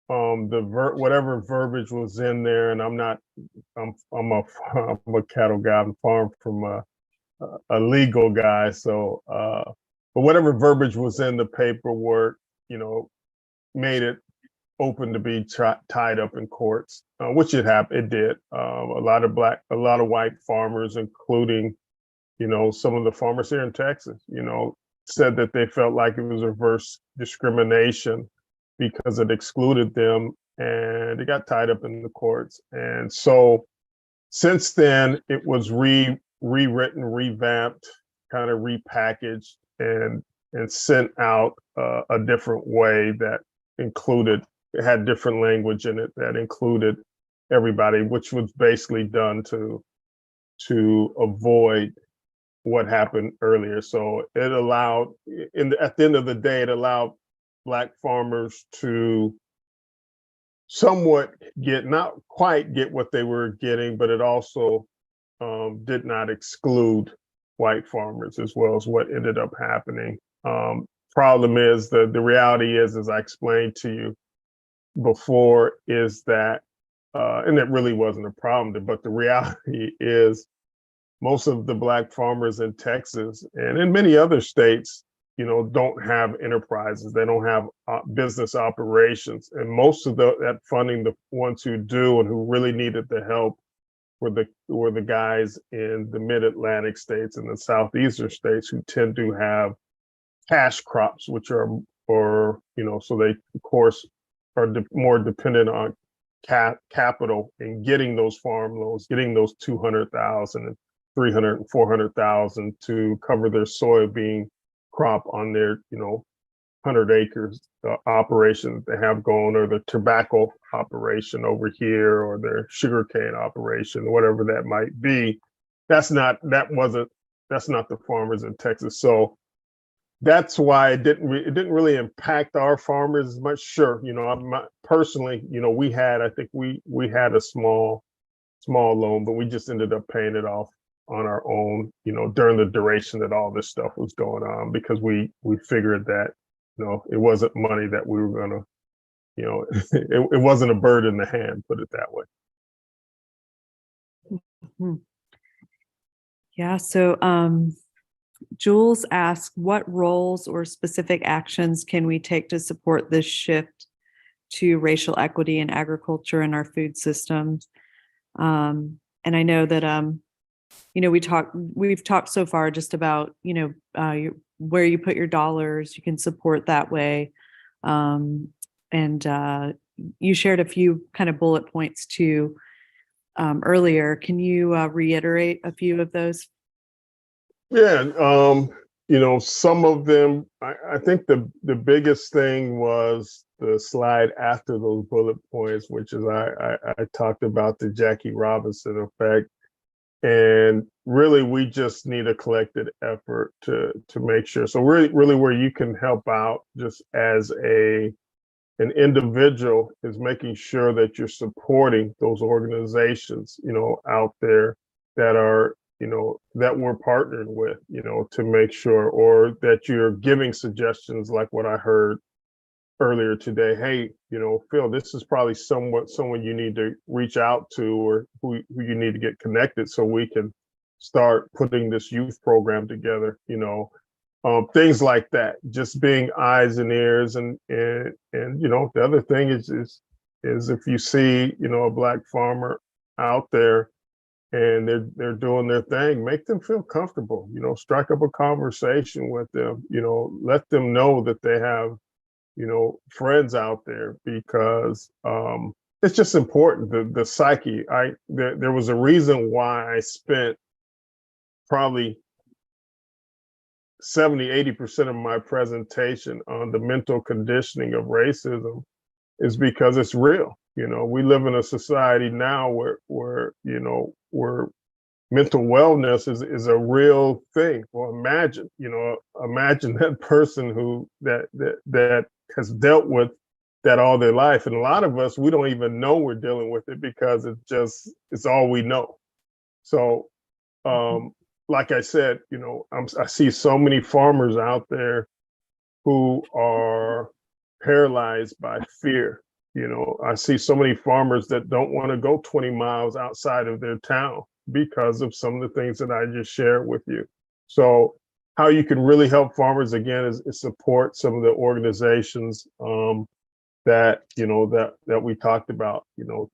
Whatever verbiage was in there, and I'm a cattle guy, I'm farm from a legal guy, so but whatever verbiage was in the paperwork, made it open to be tied up in courts, which it did. A lot of white farmers, including, some of the farmers here in Texas, said that they felt like it was reverse discrimination because it excluded them, and it got tied up in the courts. And so since then, it was rewritten, revamped, kind of repackaged, and sent out a different way that it had different language in it that included everybody, which was basically done to avoid what happened earlier. So it allowed, at the end of the day, it allowed Black farmers to somewhat not quite get what they were getting, but it also did not exclude white farmers, as well as what ended up happening. Problem is, the reality is, as I explained to you before, is that, and it really wasn't a problem, but the reality is most of the Black farmers in Texas and in many other states, don't have enterprises. They don't have business operations. And most of that funding, the ones who do and who really needed the help, were the guys in the mid-Atlantic states and the southeastern states, who tend to have cash crops, which are, so they, of course, are more dependent on capital and getting those farm loans, getting those 200,000 and 300 and 400,000 to cover their soybean crop on their, 100 acres operation they have going, or the tobacco operation over here, or their sugarcane operation, whatever that might be. That's not the farmers in Texas. So that's why it didn't really impact our farmers as much. Sure, personally, I think we had a small loan, but we just ended up paying it off on our own, during the duration that all this stuff was going on, because we figured that, it wasn't money that we were gonna, it wasn't a bird in the hand, put it that way. Mhm. Yeah. So, Jules asked, what roles or specific actions can we take to support this shift to racial equity in agriculture and our food systems? And I know that, we've talked so far just about, where you put your dollars, you can support that way. And you shared a few kind of bullet points too earlier. Can you reiterate a few of those? Yeah, some of them, I think the biggest thing was the slide after those bullet points, which is I talked about the Jackie Robinson effect. And really, we just need a collected effort to make sure. So really where you can help out just as an individual is making sure that you're supporting those organizations, out there that are, that we're partnered with, to make sure, or that you're giving suggestions like what I heard earlier today. Hey, Phil, this is probably someone you need to reach out to, or who you need to get connected, so we can start putting this youth program together, things like that. Just being eyes and ears, and the other thing is if you see, a Black farmer out there and they're doing their thing, make them feel comfortable, strike up a conversation with them, let them know that they have, friends out there, because it's just important. The psyche. There was a reason why I spent probably 70-80% of my presentation on the mental conditioning of racism, is because it's real. We live in a society now where mental wellness is a real thing. Well, imagine that person that has dealt with that all their life. And a lot of us, we don't even know we're dealing with it, because it's all we know. So, like I said, I see so many farmers out there who are paralyzed by fear. I see so many farmers that don't want to go 20 miles outside of their town because of some of the things that I just shared with you. So how you can really help farmers, again, is support some of the organizations that we talked about.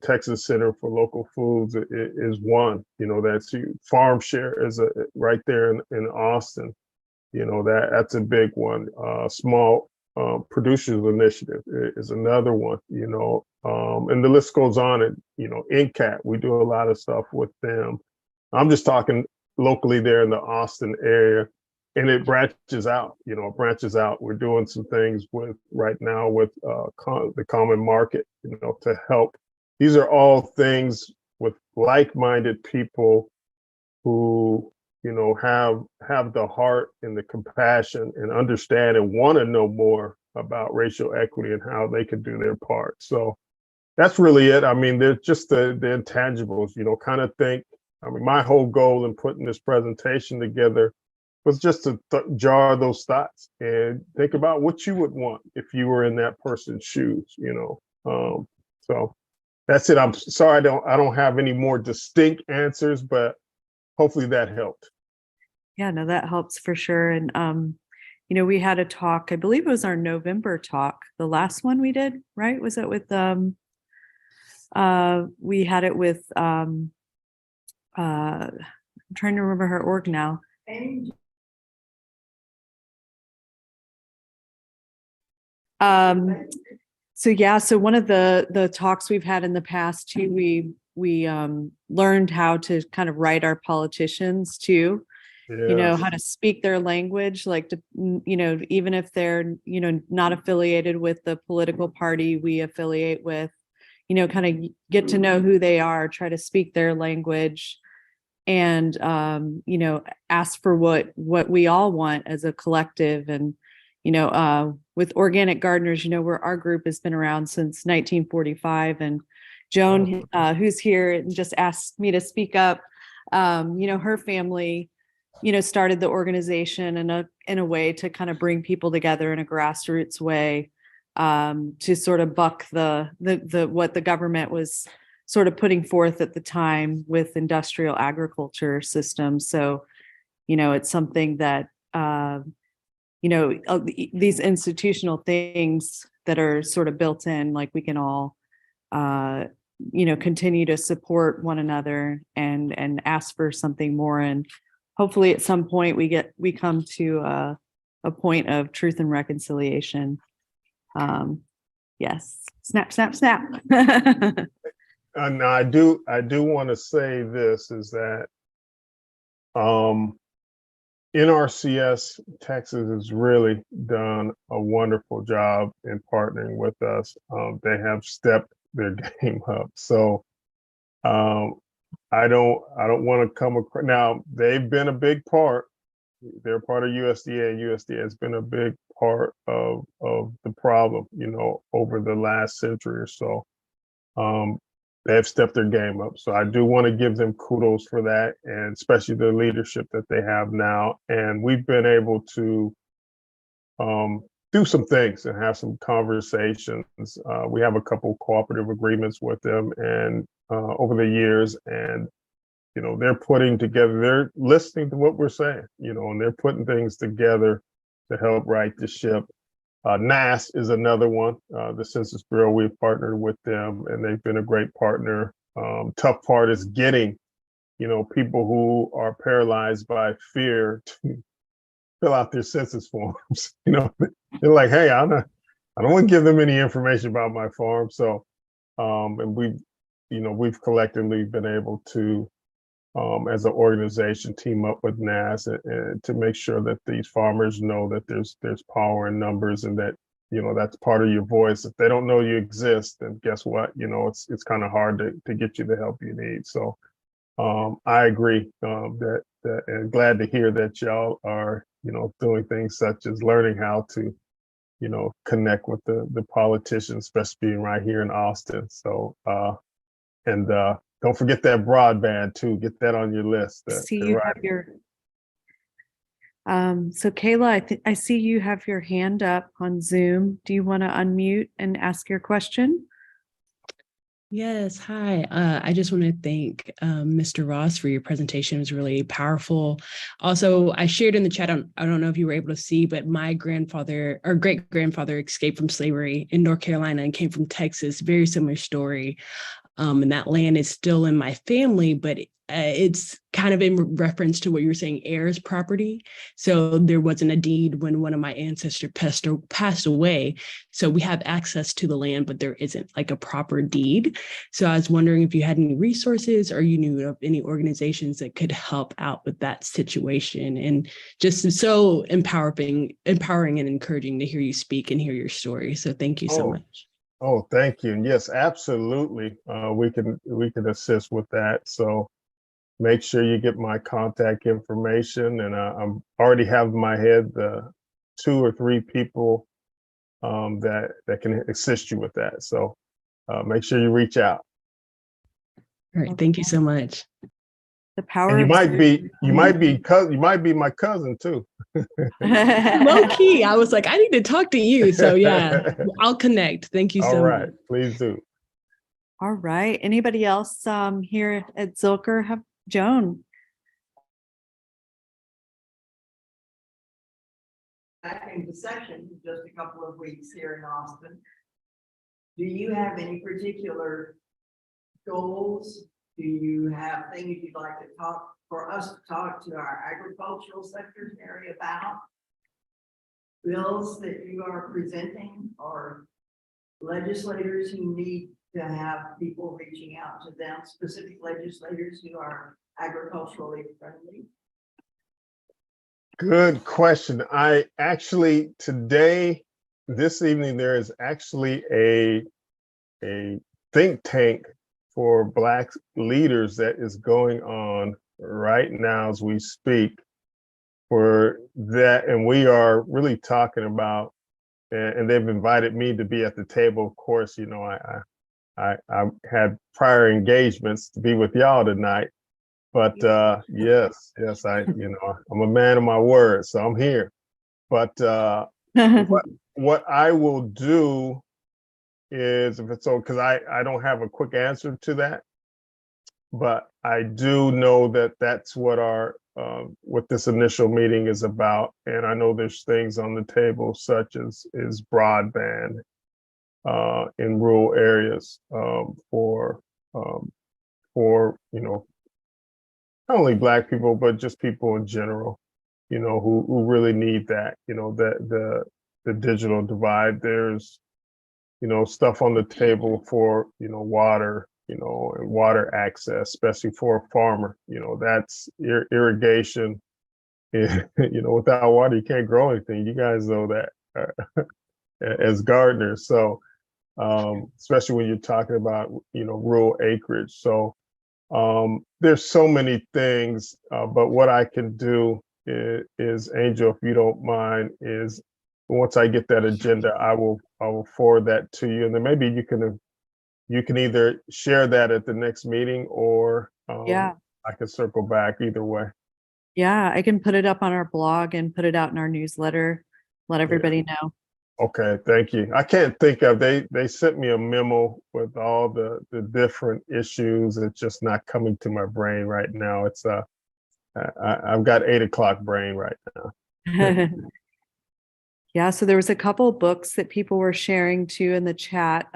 Texas Center for Local Foods is one. That's Farm Share is right there in Austin. That's a big one. Small Producers Initiative is another one. And the list goes on. And NCAT, we do a lot of stuff with them. I'm just talking locally there in the Austin area, and it branches out. We're doing some things right now with the Common Market, to help. These are all things with like-minded people who have the heart and the compassion and understand and want to know more about racial equity and how they can do their part. So that's really it. I mean, they're just the intangibles, kind of think. I mean, my whole goal in putting this presentation together was just to jar those thoughts and think about what you would want if you were in that person's shoes, So that's it. I'm sorry I don't have any more distinct answers, but hopefully that helped. Yeah, no, that helps for sure. And we had a talk, I believe it was our November talk, the last one we did, right? Was it with we had it with I'm trying to remember her org now. So one of the talks we've had in the past too, we learned how to kind of write our politicians too. how to speak their language, like to, even if they're, not affiliated with the political party we affiliate with, kind of get to know who they are, try to speak their language, and ask for what we all want as a collective. And with Organic Gardeners, where our group has been around since 1945, and Joan, who's here and just asked me to speak up, her family started the organization in a way to kind of bring people together in a grassroots way, to sort of buck the what the government was sort of putting forth at the time with industrial agriculture systems. So, it's something that, these institutional things that are sort of built in, like we can all, continue to support one another and ask for something more. And hopefully at some point we come to a point of truth and reconciliation. Yes. Snap, snap, snap. And I do want to say this is that NRCS Texas has really done a wonderful job in partnering with us. They have stepped their game up. So I don't want to come across, now they've been a big part. They're part of USDA, and USDA has been a big part of the problem, over the last century or so. They have stepped their game up. So I do want to give them kudos for that, and especially the leadership that they have now. And we've been able to do some things and have some conversations. We have a couple cooperative agreements with them, and over the years, and they're putting together, they're listening to what we're saying, and they're putting things together to help right the ship. NAS is another one, the Census Bureau. We've partnered with them, and they've been a great partner. Tough part is getting, people who are paralyzed by fear to fill out their census forms. They're like, hey, I don't want to give them any information about my farm. So, and we've collectively been able to, as an organization, team up with NAS and to make sure that these farmers know that there's power in numbers, and that that's part of your voice. If they don't know you exist, then guess what? It's kind of hard to get you the help you need. So I agree that and glad to hear that y'all are doing things such as learning how to connect with the politicians, especially being right here in Austin. So and don't forget that broadband too. Get that on your list. See, you have your. So Kayla, I see you have your hand up on Zoom. Do you want to unmute and ask your question? Yes, hi. I just want to thank Mr. Ross for your presentation. It was really powerful. Also, I shared in the chat, I don't know if you were able to see, but my grandfather or great-grandfather escaped from slavery in North Carolina and came from Texas. Very similar story. And that land is still in my family, but it's kind of in reference to what you were saying, heirs property. So there wasn't a deed when one of my ancestors passed away. So we have access to the land, but there isn't like a proper deed. So I was wondering if you had any resources or you knew of any organizations that could help out with that situation. And just so empowering and encouraging to hear you speak and hear your story. So thank you so much. Oh, thank you. And yes, absolutely. We can assist with that. So make sure you get my contact information. And I'm already have in my head the 2 or 3 people that can assist you with that. So make sure you reach out. All right. Thank you so much. The power. And you might be my cousin too. Low key, I was like, I need to talk to you. So yeah, I'll connect. Thank you so much. All right, please do. All right. Anybody else here at Zilker? Have Joan? Back into session in just a couple of weeks here in Austin. Do you have any particular goals? Do you have things you'd like to for us to talk to our agricultural secretary about? Bills that you are presenting, or legislators who need to have people reaching out to them, specific legislators who are agriculturally friendly? Good question. I actually today, this evening, there is actually a think tank for Black leaders that is going on right now as we speak for that, and we are really talking about, and they've invited me to be at the table. Of course, you know, I had prior engagements to be with y'all tonight, but yes, I'm a man of my word, so I'm here. But what I will do is, if it's so, because I don't have a quick answer to that, but I do know that that's what our what this initial meeting is about, and I know there's things on the table such as broadband in rural areas um, for not only Black people but just people in general, who really need that. The digital divide. There's stuff on the table for water, and water access, especially for a farmer. That's irrigation. Without water, you can't grow anything. You guys know that as gardeners. So, especially when you're talking about rural acreage. So, there's so many things. But what I can do is Angel, if you don't mind, is once I get that agenda, I will forward that to you, and then maybe you can either share that at the next meeting, or Yeah. I can circle back either way. Yeah, I can put it up on our blog and put it out in our newsletter, let everybody know. Okay, thank you. I can't think of, they sent me a memo with all the different issues. It's just not coming to my brain right now. It's I've got 8 o'clock brain right now. Yeah, so there was a couple books that people were sharing too in the chat.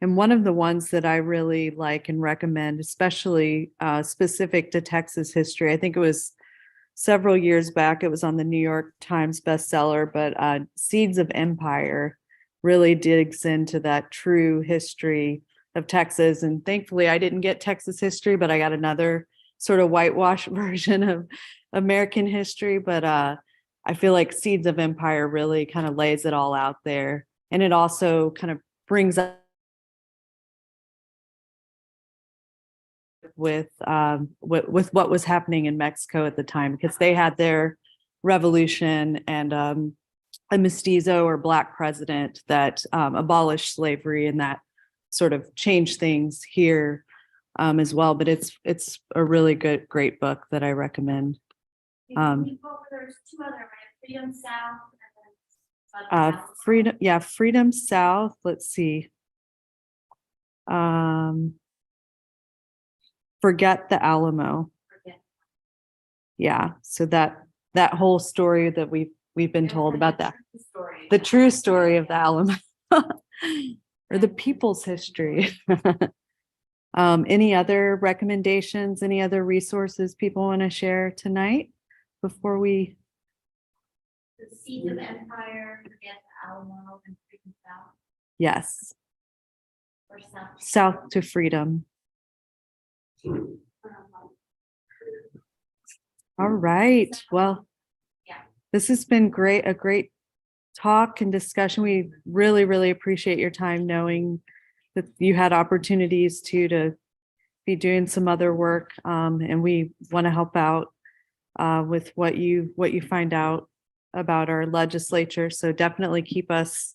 And one of the ones that I really like and recommend, especially specific to Texas history, I think it was several years back, it was on the New York Times bestseller, but Seeds of Empire really digs into that true history of Texas. And thankfully, I didn't get Texas history, but I got another sort of whitewash version of American history. But I feel like Seeds of Empire really kind of lays it all out there. And it also kind of brings up with what was happening in Mexico at the time, because they had their revolution and a mestizo or Black president that abolished slavery, and that sort of changed things here as well. But it's a really great book that I recommend. There's 2 other, right? Freedom South and then Freedom South. Let's see. Forget the Alamo. Yeah, so that whole story that we've been told about, that the true story of the Alamo or the people's history. Any other recommendations, any other resources people want to share tonight before we? The Seeds of Empire, Forget the Alamo, and Freedom South. Yes. Or South to Freedom. All right. Well, this has been a great talk and discussion. We really, really appreciate your time, knowing that you had opportunities to be doing some other work. And we want to help out with what you find out about our legislature. So definitely keep us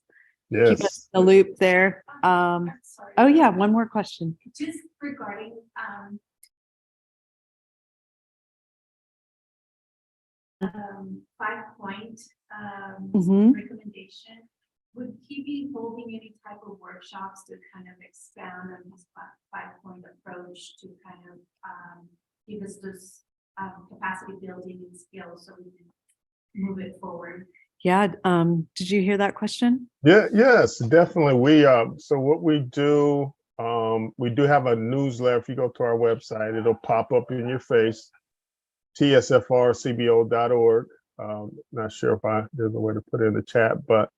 in the loop there. Oh yeah, one more question. Just regarding 5-point recommendation, would he be holding any type of workshops to kind of expound on his 5-point approach to kind of give us this capacity building and skills so we can move it forward? Yeah. Did you hear that question? Yeah. Yes, definitely. We so what we do have a newsletter. If you go to our website, it'll pop up in your face. tsfrcbo.org. Not sure if there's a way to put it in the chat, but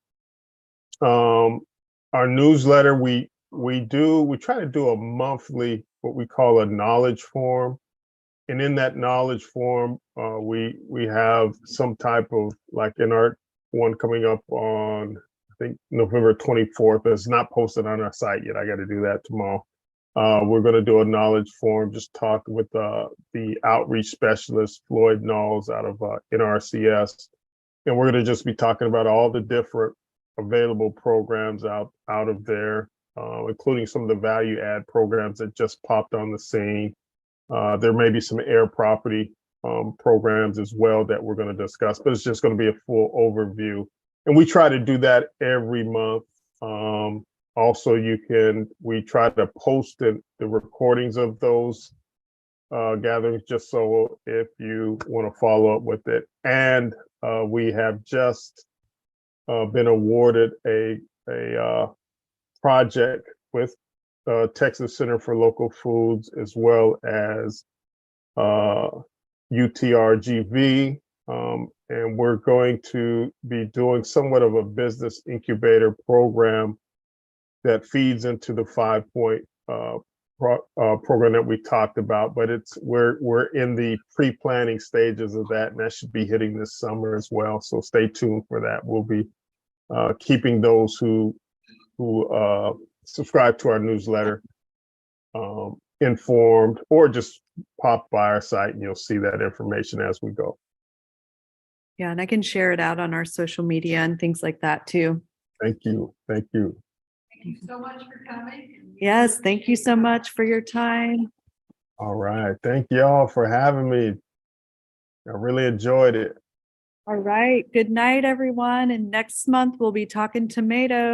our newsletter, we try to do a monthly, what we call a knowledge form. and in that knowledge form, we have some type of, like in our one coming up on, I think, November 24th. It's not posted on our site yet. I got to do that tomorrow. We're going to do a knowledge form, just talk with the outreach specialist, Floyd Knowles out of NRCS. And we're going to just be talking about all the different available programs out of there, including some of the value add programs that just popped on the scene. There may be some air property programs as well that we're going to discuss, but it's just going to be a full overview. And we try to do that every month. Also, we try to post the recordings of those gatherings, just so if you want to follow up with it. And we have just been awarded a project with Texas Center for Local Foods, as well as UTRGV. And we're going to be doing somewhat of a business incubator program that feeds into the 5-point program that we talked about, but we're in the pre-planning stages of that, and that should be hitting this summer as well. So stay tuned for that. We'll be keeping those who subscribe to our newsletter informed, or just pop by our site and you'll see that information as we go. Yeah, and I can share it out on our social media and things like that too. Thank you. Thank you. Thank you so much for coming. Yes, thank you so much for your time. All right. Thank you all for having me. I really enjoyed it. All right. Good night, everyone. And next month we'll be talking tomatoes.